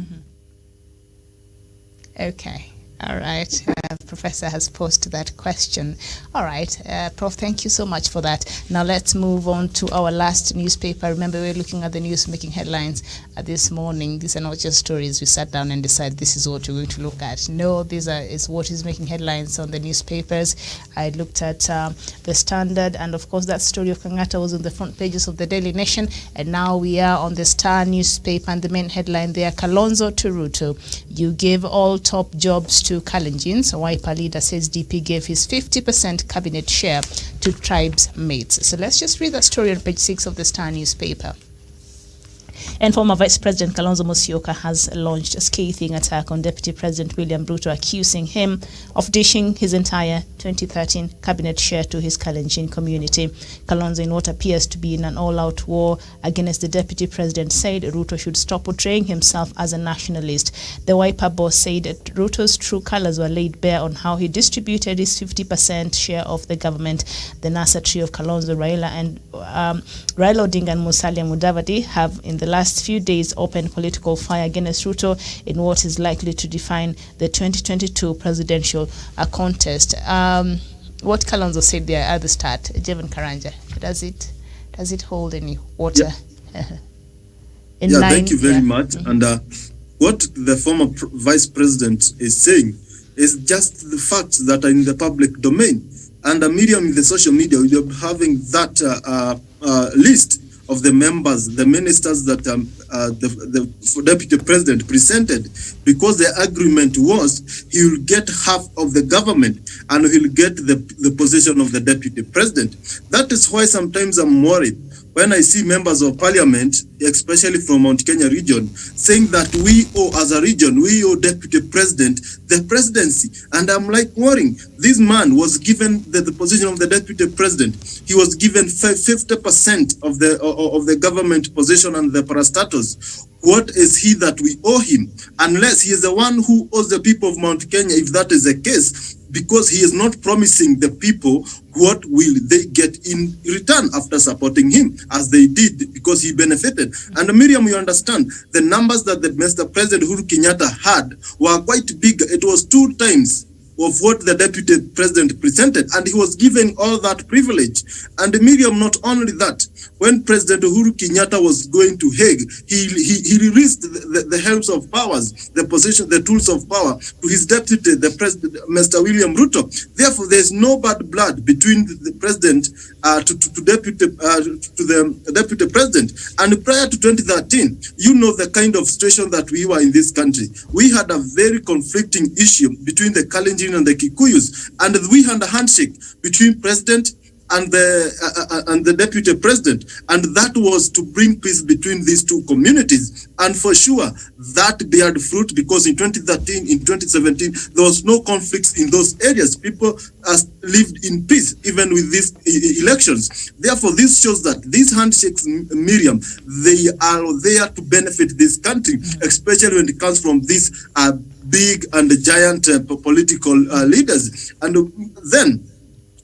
Okay. All right. Professor has posed that question. All right. Prof, thank you so much for that. Now let's move on to our last newspaper. Remember, we're looking at the news making headlines this morning. These are not just stories. We sat down and decided this is what we're going to look at. No, is what is making headlines on the newspapers. I looked at the Standard, and of course that story of Kangata was on the front pages of the Daily Nation. And now we are on the Star newspaper, and the main headline there, Kalonzo to Ruto. You give all top jobs to Kalenjins. Wiper leader says DP gave his 50% cabinet share to tribes mates. So let's just read that story on page 6 of the Star newspaper. And former Vice President Kalonzo Musyoka has launched a scathing attack on Deputy President William Ruto, accusing him of dishing his entire 2013 cabinet share to his Kalenjin community. Kalonzo, in what appears to be in an all-out war against the Deputy President, said Ruto should stop portraying himself as a nationalist. The Wiper boss said that Ruto's true colors were laid bare on how he distributed his 50% share of the government. The NASA trio of Kalonzo, Raila Odinga and Musalia Mudavadi have in the last few days opened political fire against Ruto in what is likely to define the 2022 presidential contest. What Kalonzo said there at the start, Jevan Karanja, does it hold any water? Yeah, thank you very much. And what the former vice president is saying is just the facts that are in the public domain. And Miriam, in the social media, we are having that list of the members, the ministers that the deputy president presented, because the agreement was he will get half of the government and he'll get the position of the deputy president. That is why sometimes I'm worried when I see members of parliament, especially from Mount Kenya region, saying that we owe, as a region, we owe deputy president the presidency. And I'm like worrying. This man was given the position of the deputy president. He was given 50% of the government position and the parastatus. What is he that we owe him? Unless he is the one who owes the people of Mount Kenya. If that is the case, because he is not promising the people what will they get in return after supporting him, as they did, because he benefited. And Miriam, you understand, the numbers that the Mr. President Uhuru Kenyatta had were quite big. It was 2 times of what the deputy president presented, and he was given all that privilege. And Miriam, not only that, when President Uhuru Kenyatta was going to Hague, he released the helms of powers, the position, the tools of power to his deputy, the president, Mr. William Ruto. Therefore, there's no bad blood between the president to the deputy president. And prior to 2013, you know the kind of situation that we were in this country. We had a very conflicting issue between the Kalenjin and the Kikuyus, and we had a handshake between president and the deputy president, and that was to bring peace between these 2 communities. And for sure that bared fruit, because in 2013, in 2017, there was no conflicts in those areas. People lived in peace even with these elections. Therefore, this shows that these handshakes, Miriam, they are there to benefit this country, especially when it comes from these big and giant political leaders. And then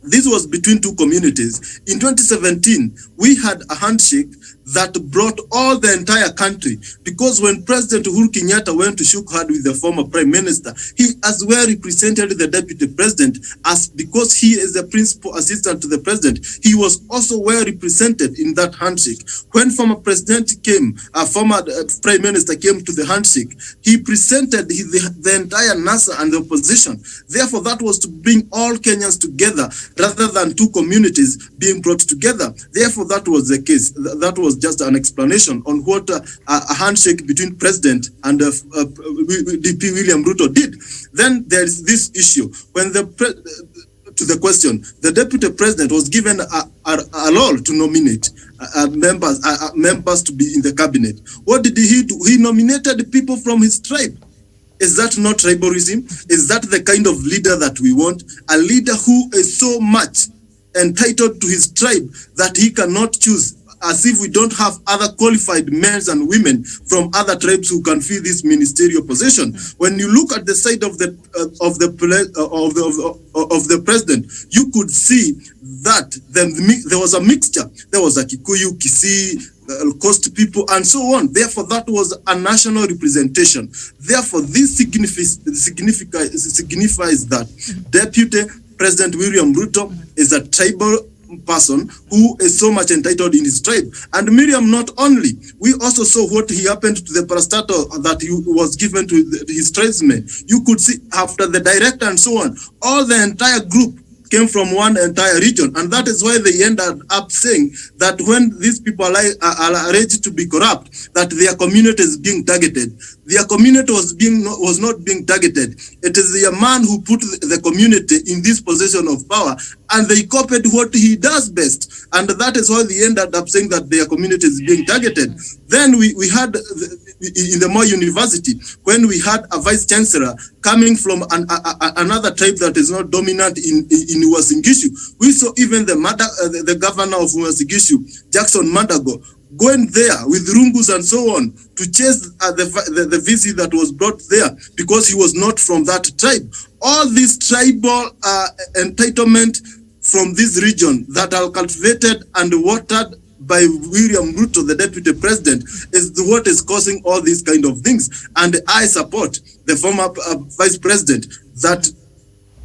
this was between 2 communities. In 2017, we had a handshake that brought all the entire country, because when President Uhuru Kenyatta went to shook hands with the former Prime Minister, he as well represented the Deputy President, as because he is the principal assistant to the President, he was also well represented in that handshake. When former President came, former Prime Minister came to the handshake, he presented the entire NASA and the opposition. Therefore, that was to bring all Kenyans together rather than 2 communities being brought together. Therefore, that was the case. That was just an explanation on what a handshake between President and DP William Ruto did. Then there is this issue. When to the question, the Deputy President was given a role to nominate members to be in the cabinet. What did he do? He nominated people from his tribe. Is that not tribalism? Is that the kind of leader that we want? A leader who is so much entitled to his tribe that he cannot choose, as if we don't have other qualified men and women from other tribes who can fill this ministerial position. When you look at the side of the president, you could see that there was a mixture. There was a Kikuyu, Kisii, Coast people, and so on. Therefore, that was a national representation. Therefore, this signifies that Deputy President William Ruto is a tribal person who is so much entitled in his tribe. And Miriam, not only, we also saw what he happened to the parastatal that he was given to his tribesmen. You could see after the director and so on, all the entire group came from one entire region, and that is why they ended up saying that when these people are alleged to be corrupt, that their community is being targeted. Their community was not being targeted. It is the man who put the community in this position of power, and they copied what he does best, and that is why they ended up saying that their community is being targeted. Then we had in the Moi University, when we had a vice chancellor coming from another tribe that is not dominant in Uasin Gishu. We saw even the governor of Uasin Gishu, Jackson Mandago, going there with rungus and so on to chase the VC that was brought there because he was not from that tribe. All this tribal entitlement from this region that are cultivated and watered by William Ruto, the deputy president, is what is causing all these kind of things. And I support the former vice president that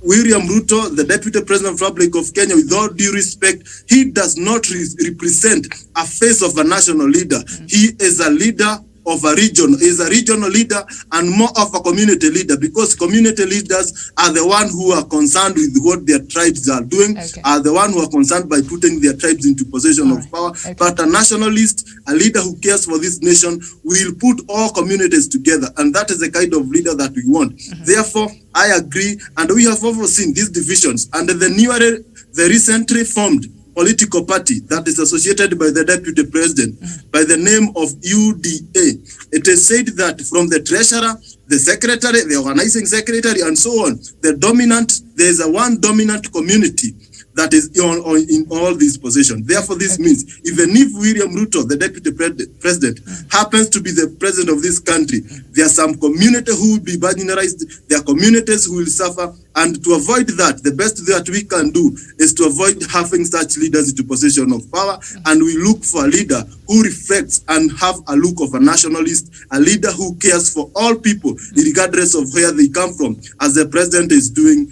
William Ruto, the deputy president of the Republic of Kenya, with all due respect, he does not represent a face of a national leader. He is a leader of a region, is a regional leader and more of a community leader, because community leaders are the one who are concerned with what their tribes are doing, are the one who are concerned by putting their tribes into possession of power. But a nationalist, a leader who cares for this nation, will put all communities together, and that is the kind of leader that we want. Therefore, I agree, and we have also seen these divisions, and the recently formed political party that is associated by the deputy president by the name of UDA. It is said that from the treasurer, the secretary, the organizing secretary, and so on, there is one dominant community that is in all these positions. Therefore, this means even if William Ruto, the deputy president, happens to be the president of this country, there are some community who will be marginalized, there are communities who will suffer, and to avoid that, the best that we can do is to avoid having such leaders into position of power, and we look for a leader who reflects and have a look of a nationalist, a leader who cares for all people, regardless of where they come from, as the president is doing,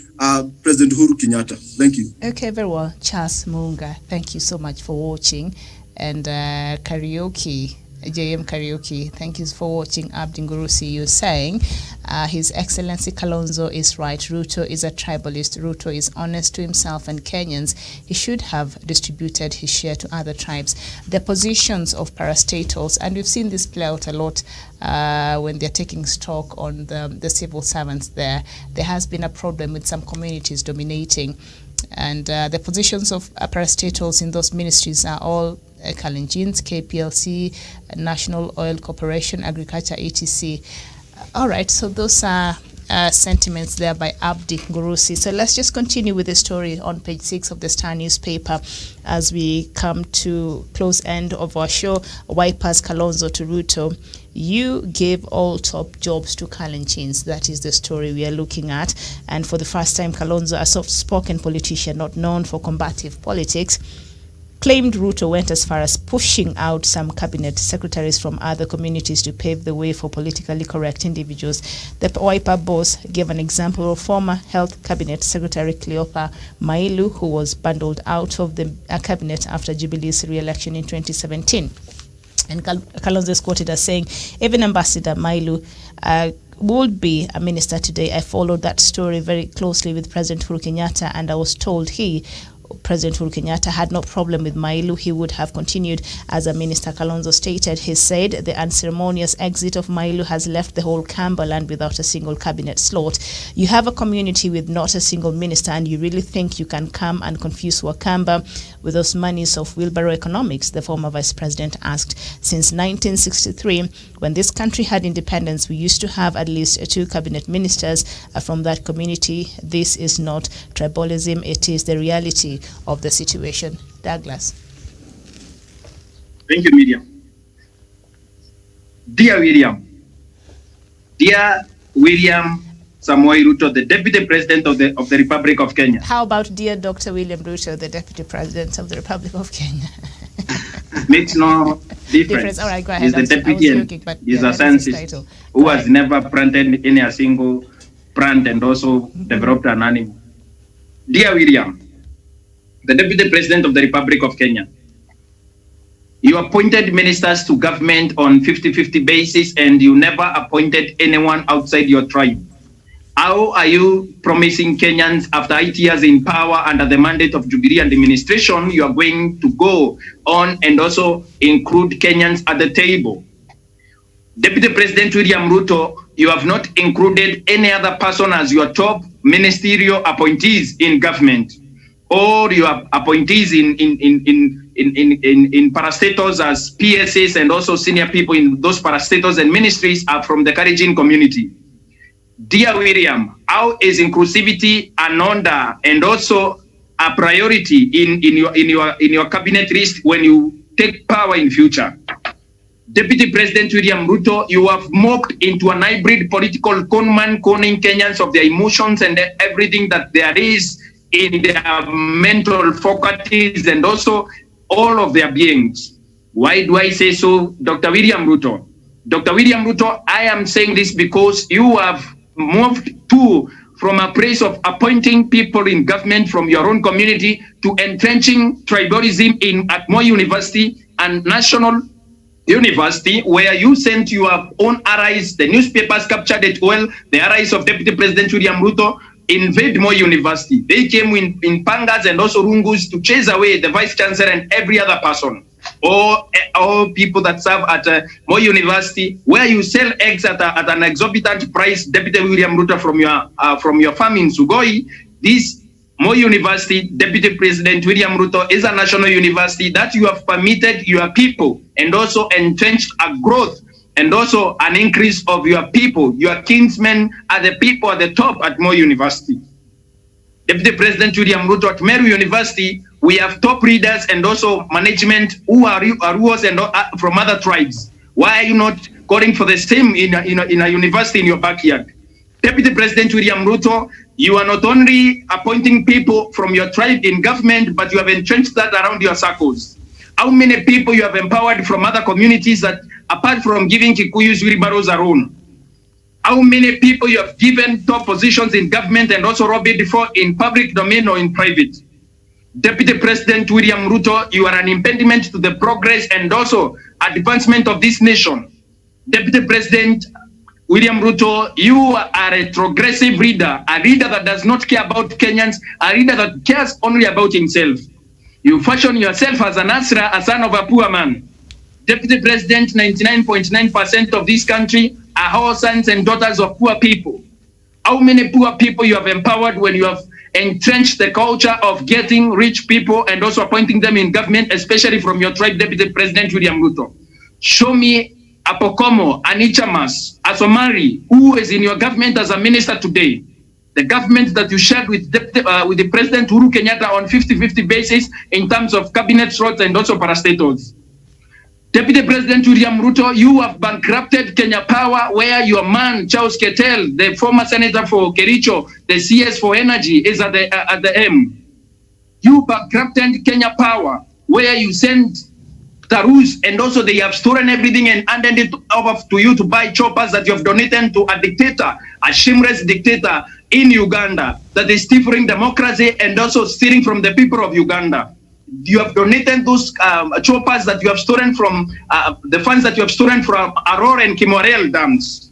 President Uhuru Kenyatta. Thank you. Okay, very well. Charles Munga, thank you so much for watching. And Karaoke, JM Karaoke, thank you for watching. Abdi Ngurusi, you're saying His Excellency Kalonzo is right. Ruto is a tribalist. Ruto is honest to himself and Kenyans. He should have distributed his share to other tribes. The positions of parastatals, and we've seen this play out a lot when they're taking stock on the civil servants there. There has been a problem with some communities dominating, and the positions of parastatals in those ministries are all Kalenjins, KPLC, National Oil Corporation, Agriculture, etc. All right, so those are sentiments there by Abdi Ngurusi. So let's just continue with the story on page 6 of the Star newspaper as we come to close end of our show. Wipers Kalonzo to Ruto. You gave all top jobs to Kalenjins. That is the story we are looking at. And for the first time, Kalonzo, a soft-spoken politician not known for combative politics, claimed Ruto went as far as pushing out some cabinet secretaries from other communities to pave the way for politically correct individuals. The Wiper boss gave an example of former Health Cabinet Secretary Cleopa Mailu, who was bundled out of the cabinet after Jubilee's re-election in 2017. And Kalonzo is quoted as saying, even Ambassador Mailu would be a minister today. I followed that story very closely with President Uhuru Kenyatta, and I was told President Uhuru Kenyatta had no problem with Mailu. He would have continued as a minister, Kalonzo stated. He said the unceremonious exit of Mailu has left the whole Kamba land without a single cabinet slot. You have a community with not a single minister, and you really think you can come and confuse Wakamba with those monies of wheelbarrow economics, the former vice president asked. Since 1963, when this country had independence, we used to have at least 2 cabinet ministers from that community. This is not tribalism, it is the reality of the situation. Douglas. Thank you, Miriam. Dear William Samoei Ruto, the Deputy President of the Republic of Kenya. How about dear Dr. William Ruto, the Deputy President of the Republic of Kenya? Makes no difference. All right, go ahead. He's the deputy and he's a scientist who has never planted any a single plant and also developed an animal. Dear William, the Deputy President of the Republic of Kenya, you appointed ministers to government on 50-50 basis, and you never appointed anyone outside your tribe. How are you promising Kenyans after 8 years in power under the mandate of Jubilee administration, you are going to go on and also include Kenyans at the table? Deputy President William Ruto, you have not included any other person as your top ministerial appointees in government, or your appointees in parastatals as PSAs, and also senior people in those parastatals and ministries are from the Kalenjin community. Dear William, how is inclusivity an order and also a priority in your cabinet list when you take power in future? Deputy President William Ruto, you have morphed into an hybrid political conman, conning Kenyans of their emotions and everything that there is in their mental faculties and also all of their beings. Why do I say so, Dr. William Ruto? Dr. William Ruto, I am saying this because you have moved from a place of appointing people in government from your own community to entrenching tribalism at Moi University and National University, where you sent your own allies. The newspapers captured it well. The allies of Deputy President William Ruto invade Moi University. They came in pangas and also rungus to chase away the vice chancellor and every other person, or people that serve at Moi University, where you sell eggs at an exorbitant price. Deputy William Ruto, from your farm in Sugoi, this Moi University, Deputy President William Ruto, is a national university that you have permitted your people and also entrenched a growth and also an increase of your people. Your kinsmen are the people at the top at Moi University. Deputy President William Ruto, at Meru University, we have top readers and also management who are Ruos and from other tribes. Why are you not calling for the same in a university in your backyard? Deputy President William Ruto, you are not only appointing people from your tribe in government, but you have entrenched that around your circles. How many people you have empowered from other communities that, apart from giving Kikuyus wheelbarrows their own? How many people you have given top positions in government and also lobbied for in public domain or in private? Deputy President William Ruto, you are an impediment to the progress and also advancement of this nation. Deputy President William Ruto, you are a progressive leader, a leader that does not care about Kenyans, a leader that cares only about himself. You fashion yourself as an Asra, a son of a poor man. Deputy President, 99.9% of this country are our sons and daughters of poor people. How many poor people you have empowered when you have entrenched the culture of getting rich people and also appointing them in government, especially from your tribe, Deputy President William Ruto? Show me a Pokomo, an Ichamas, a Somali, who is in your government as a minister today. The government that you shared with the President Uhuru Kenyatta on 50-50 basis in terms of cabinet slots and also parastatals. Deputy President William Ruto, you have bankrupted Kenya Power, where your man, Charles Ketel, the former senator for Kericho, the CS for Energy, is at the M. You bankrupted Kenya Power, where you sent Tarus, and also they have stolen everything and handed it over to you to buy choppers that you have donated to a dictator, a shameless dictator in Uganda that is stifling democracy and also stealing from the people of Uganda. You have donated those choppers that you have stolen from, the funds that you have stolen from Aurora and Kimorel dams.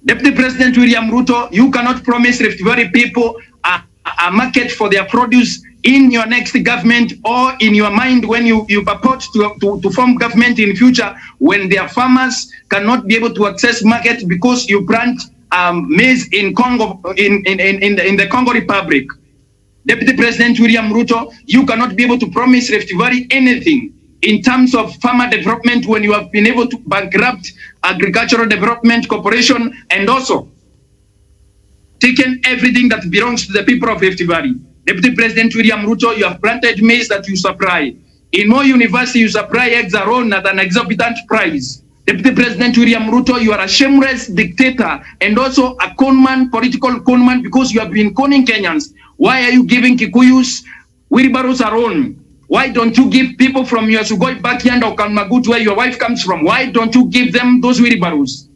Deputy President William Ruto, you cannot promise Rift Valley people a market for their produce in your next government or in your mind when you purport to form government in future, when their farmers cannot be able to access market because you plant maize in Congo, in the Congo Republic. Deputy President William Ruto, you cannot be able to promise Rift Valley anything in terms of farmer development when you have been able to bankrupt Agricultural Development Corporation and also taken everything that belongs to the people of Rift Valley. Deputy President William Ruto, you have planted maize that you supply. In Moi University, you supply eggs alone at an exorbitant price. Deputy President William Ruto, you are a shameless dictator and also a conman, political conman, because you have been conning Kenyans. Why are you giving Kikuyus wheelbarrows alone? Why don't you give people from your Sugoi backyard or Kalmagut, where your wife comes from? Why don't you give them those wheelbarrows?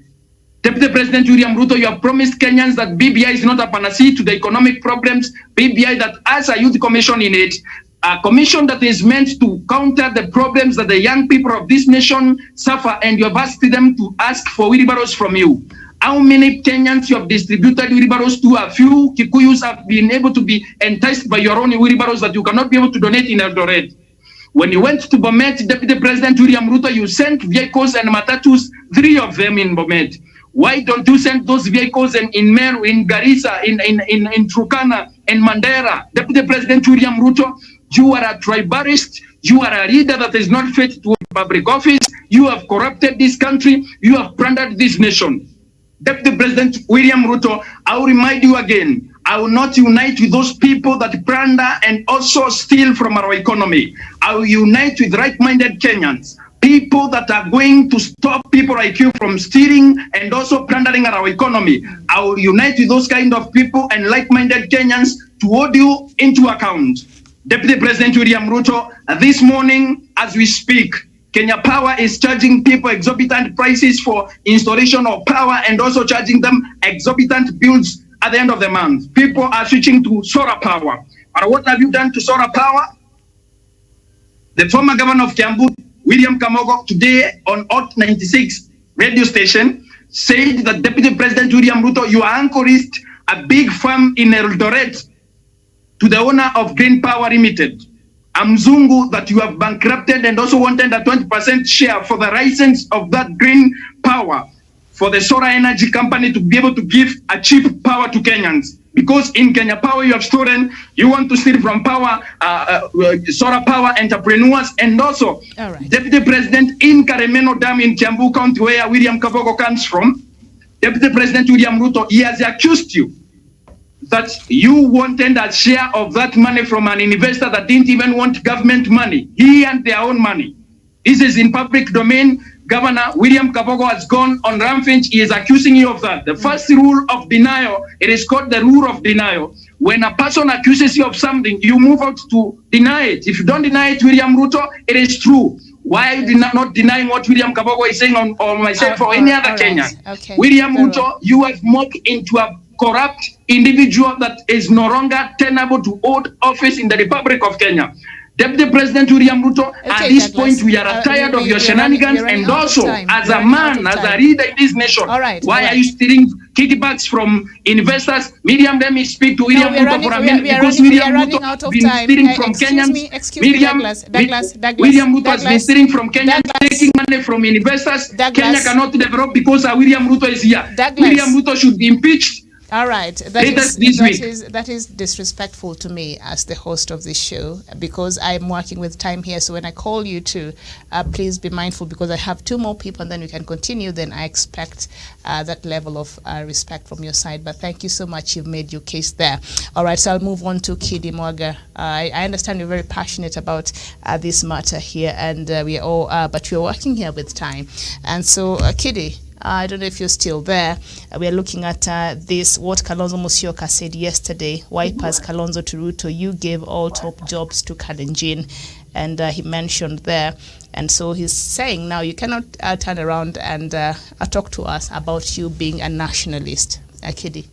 Deputy President William Ruto, you have promised Kenyans that BBI is not a panacea to the economic problems. BBI that has a youth commission in it, a commission that is meant to counter the problems that the young people of this nation suffer, and you have asked them to ask for wheelbarrows from you. How many Kenyans you have distributed wheelbarrows to? A few Kikuyus have been able to be enticed by your own wheelbarrows that you cannot be able to donate in Eldoret. When you went to Bomet, Deputy President William Ruto, you sent vehicles and matatus, 3 of them in Bomet. Why don't you send those vehicles in Meru, in Garissa, in Turkana, and Mandera? Deputy President William Ruto, you are a tribalist. You are a leader that is not fit to public office. You have corrupted this country. You have plundered this nation. Deputy President William Ruto, I will remind you again, I will not unite with those people that plunder and also steal from our economy. I will unite with like-minded Kenyans. People that are going to stop people like you from stealing and also plundering our economy. I will unite with those kind of people and like-minded Kenyans to hold you into account. Deputy President William Ruto, this morning as we speak, Kenya Power is charging people exorbitant prices for installation of power and also charging them exorbitant bills at the end of the month. People are switching to solar power. And what have you done to solar power? The former governor of Kiambu, William Kamogo, today on Hot 96 radio station, said that Deputy President William Ruto, you anchorist a big farm in Eldoret to the owner of Green Power Limited, a Mzungu that you have bankrupted and also wanted a 20% share for the license of that green power for the solar energy company to be able to give a cheap power to Kenyans. Because in Kenya Power you have stolen, you want to steal from power, solar power entrepreneurs, and also Deputy President in Karemeno Dam in Kiambu County, where William Kabogo comes from, Deputy President William Ruto, he has accused you that you wanted a share of that money from an investor that didn't even want government money. He and their own money. This is in public domain. Governor William Kabogo has gone on rampage. He is accusing you of that. The first rule of denial, it is called the rule of denial. When a person accuses you of something, you move out to deny it. If you don't deny it, William Ruto, it is true. Why are you not denying what William Kabogo is saying or myself or any other Kenyan? Okay. William Ruto, you have morphed into a corrupt individual that is no longer tenable to hold office in the Republic of Kenya. Deputy President William Ruto, at this point, we are tired of your shenanigans, and also, as a man, as a leader in this nation, why are you stealing kickbacks from investors? Miriam, let me speak to William Ruto for a minute, because William Ruto has been stealing from Kenyans. William Ruto has been stealing from Kenyans, taking money from investors. Kenya cannot develop because William Ruto is here. William Ruto should be impeached. All right, that is disrespectful to me as the host of this show, because I'm working with time here. So when I call you to, please be mindful, because I have two more people and then we can continue. Then I expect that level of respect from your side. But thank you so much. You've made your case there. All right, so I'll move on to Kidi Mwaga. I understand you're very passionate about this matter here, and we are all, but we're working here with time. And so, Kidi, I don't know if you're still there. We are looking at this, what Kalonzo Musyoka said yesterday. Wipers Kalonzo to Ruto, you gave all top jobs to Kalenjin. And he mentioned there. And so he's saying now you cannot turn around and talk to us about you being a nationalist. Akidi.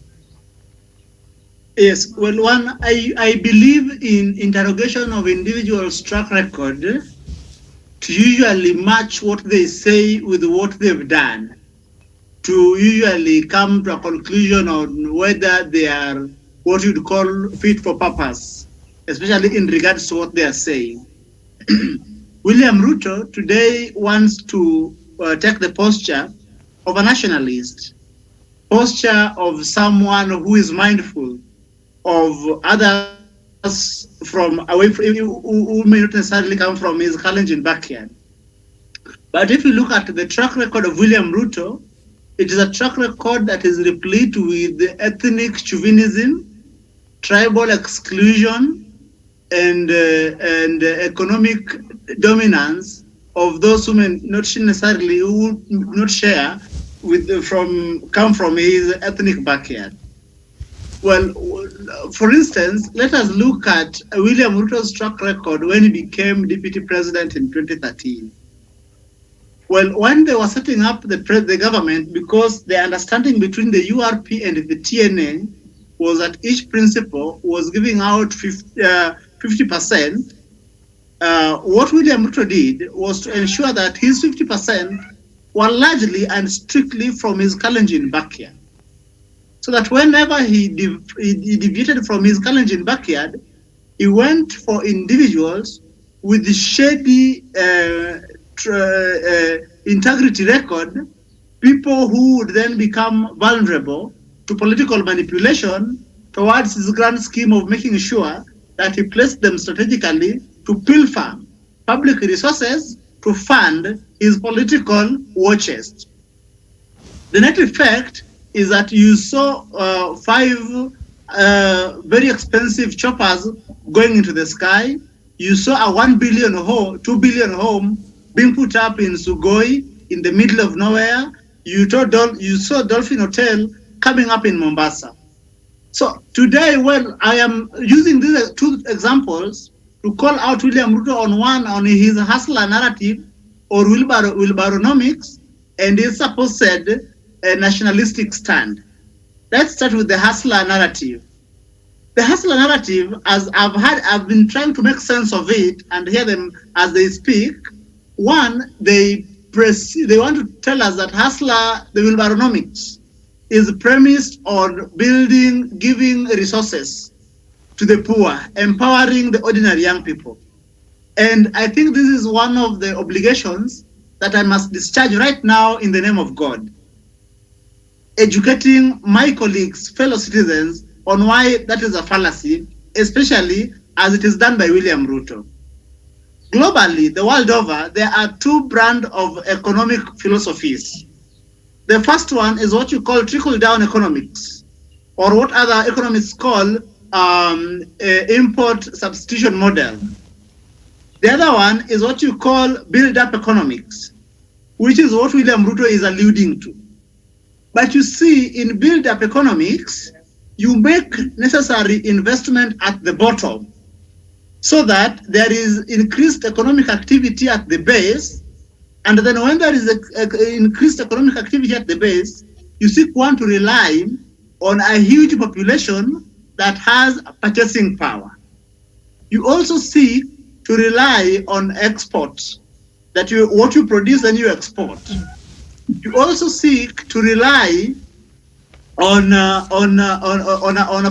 Yes, well, I believe in interrogation of individuals' track record to usually match what they say with what they've done, to usually come to a conclusion on whether they are what you'd call fit for purpose, especially in regards to what they are saying. William Ruto today wants to take the posture of a nationalist, posture of someone who is mindful of others from away from who may not necessarily come from his Kalenjin backyard. But if you look at the track record of William Ruto, it is a track record that is replete with ethnic chauvinism, tribal exclusion, and economic dominance of those who may not necessarily who not share with come from his ethnic backyard. Well, for instance, let us look at William Ruto's track record when he became deputy president in 2013. Well, when they were setting up the government, because the understanding between the URP and the TNA was that each principal was giving out 50%, what William Ruto did was to ensure that his 50% were largely and strictly from his Kalenjin backyard. So that whenever he deviated from his Kalenjin backyard, he went for individuals with the shady integrity record, people who would then become vulnerable to political manipulation towards his grand scheme of making sure that he placed them strategically to pilfer public resources to fund his political war chest. The net effect is that you saw 5 very expensive choppers going into the sky. You saw a 1 billion home, 2 billion home being put up in Sugoi in the middle of nowhere. You saw Dolphin Hotel coming up in Mombasa. So today, well, I am using these 2 examples to call out William Ruto on his hustler narrative or wheelbarrownomics and his supposed nationalistic stand. Let's start with the hustler narrative. The hustler narrative, as I've been trying to make sense of it and hear them as they speak. One, they want to tell us that hustler, the wheelbarrownomics, is premised on giving resources to the poor, empowering the ordinary young people. And I think this is one of the obligations that I must discharge right now in the name of God. Educating my colleagues, fellow citizens, on why that is a fallacy, especially as it is done by William Ruto. Globally, the world over, there are 2 brands of economic philosophies. The first one is what you call trickle-down economics, or what other economists call import substitution model. The other one is what you call build-up economics, which is what William Ruto is alluding to. But you see, in build-up economics, you make necessary investment at the bottom so that there is increased economic activity at the base. And then when there is increased economic activity at the base, you seek one to rely on a huge population that has purchasing power. You also seek to rely on exports, that what you produce and you export. You also seek to rely on a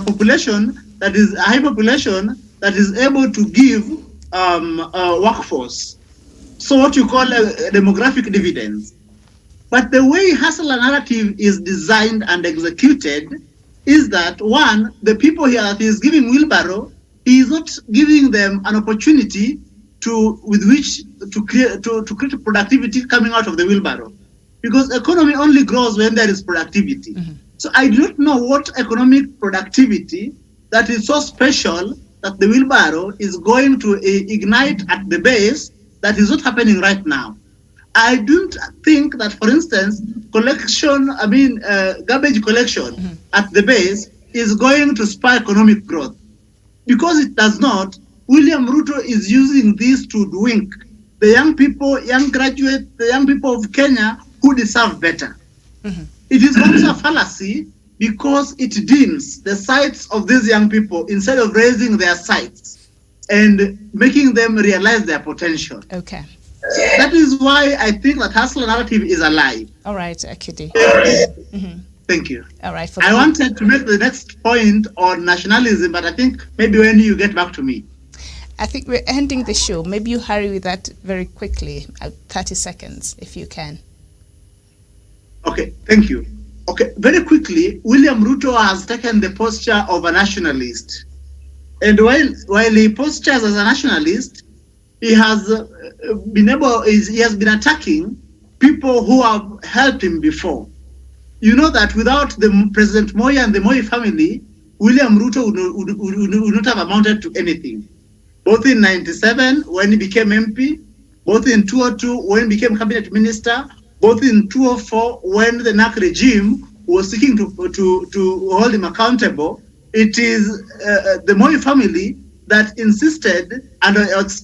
population that is a high population that is able to give a workforce. So what you call a demographic dividends. But the way hustler narrative is designed and executed is that, one, the people here that he is giving wheelbarrow, he is not giving them an opportunity to create productivity coming out of the wheelbarrow, because economy only grows when there is productivity. So I do not know what economic productivity that is so special that the wheelbarrow is going to ignite at the base that is not happening right now. I don't think that, for instance, garbage collection at the base is going to spur economic growth. Because it does not, William Ruto is using this to wink the young people, young graduates, the young people of Kenya who deserve better. It is also a fallacy because it dims the sights of these young people instead of raising their sights and making them realize their potential. Okay. That is why I think that hustler narrative is a lie. All right, Akidi. Thank you. All right. I wanted to make the next point on nationalism, but I think maybe when you get back to me. I think we're ending the show. Maybe you hurry with that very quickly, 30 seconds, if you can. Okay, thank you. Okay, very quickly, William Ruto has taken the posture of a nationalist. And while he postures as a nationalist, he has been attacking people who have helped him before. You know that without the President Moi and the Moi family, William Ruto would not have amounted to anything. Both in 97 when he became MP, both in 2002 when he became cabinet minister, both in 2004 when the NAC regime was seeking to hold him accountable. It is the Moi family that insisted, and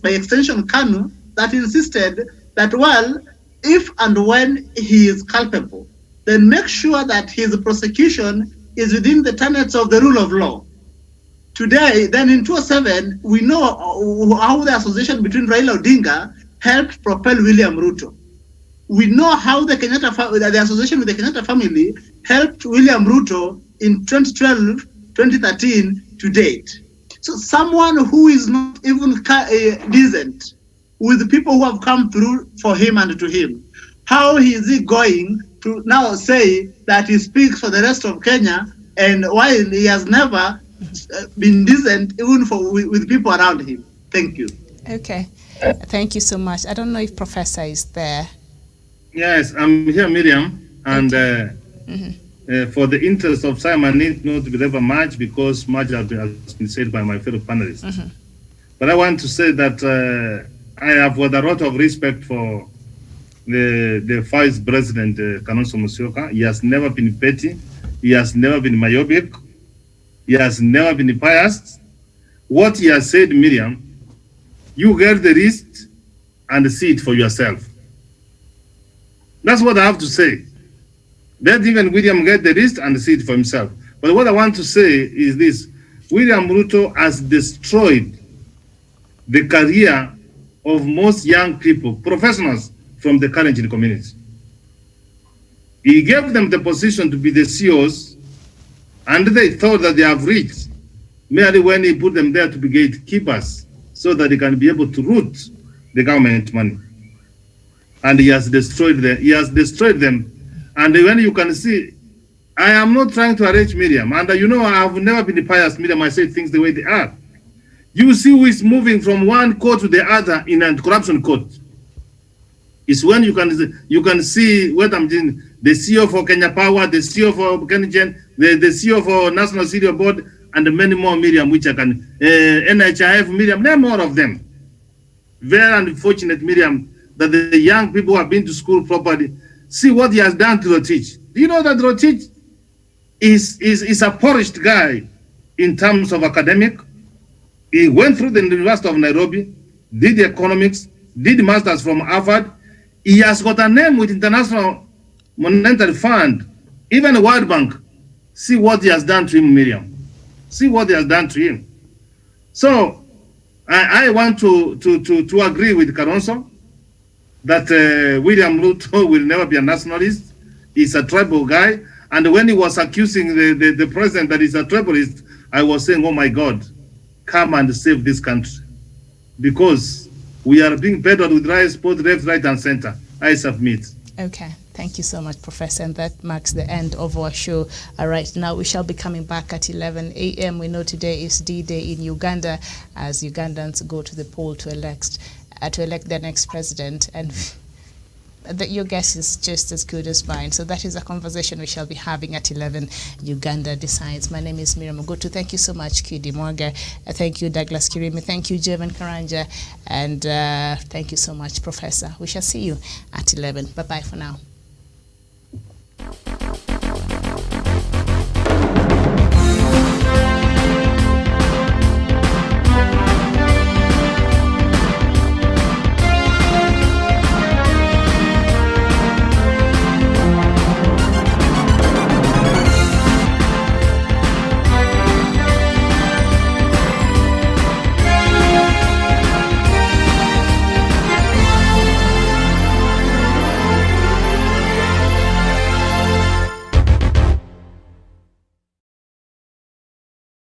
by extension KANU, that insisted that, well, if and when he is culpable, then make sure that his prosecution is within the tenets of the rule of law. Today, then in 2007, we know how the association between Raila Odinga helped propel William Ruto. We know how the association with the Kenyatta family helped William Ruto in 2012, 2013 to date. So someone who is not even decent with the people who have come through for him and to him, how is he going to now say that he speaks for the rest of Kenya, and while he has never been decent even with people around him? Thank you. Okay. Thank you so much. I don't know if Professor is there. Yes, I'm here, Miriam, and for the interest of time, I need not believe much because much has been said by my fellow panelists. But I want to say that I have got a lot of respect for the Vice President Kalonzo Musyoka. He has never been petty. He has never been myopic. He has never been biased. What he has said, Miriam, you get the risk and see it for yourself. That's what I have to say. Let even William get the risk and see it for himself. But what I want to say is this: William Ruto has destroyed the career of most young people, professionals from the Kalenjin community. He gave them the position to be the CEOs, and they thought that they have reached merely when he put them there to be gatekeepers so that they can be able to root the government money. And he has destroyed them. He has destroyed them. And when you can see, I am not trying to arrange Miriam. And you know, I have never been biased, Miriam. I say things the way they are. You see who is moving from one court to the other in a corruption court. It's when you can see what I'm doing. The CEO for Kenya Power, the CEO for Kenyan, the CEO for National Studio Board, and many more, Miriam, which I can, NHIF, Miriam, name all of them. Very unfortunate, Miriam, that the young people who have been to school properly, see what he has done to Rotich. Do you know that Rotich is a polished guy in terms of academic? He went through the University of Nairobi, did economics, did masters from Harvard. He has got a name with International Monetary Fund, even the World Bank. See what he has done to him, Miriam. See what he has done to him. So I want to agree with Kalonzo that William Ruto will never be a nationalist. He's a tribal guy. And when he was accusing the president that he's a tribalist, I was saying, oh my God, come and save this country. Because we are being peddled with rice, both left, right, and center. I submit. Okay. Thank you so much, Professor. And that marks the end of our show. All right, now we shall be coming back at 11 a.m. We know today is D-Day in Uganda as Ugandans go to the poll to elect their next president. And your guess is just as good as mine. So that is a conversation we shall be having at 11. Uganda decides. My name is Miriam Ogutu. Thank you so much, Kidi Morga. Thank you, Douglas Kirimi. Thank you, Jevan Karanja. And thank you so much, Professor. We shall see you at 11. Bye-bye for now.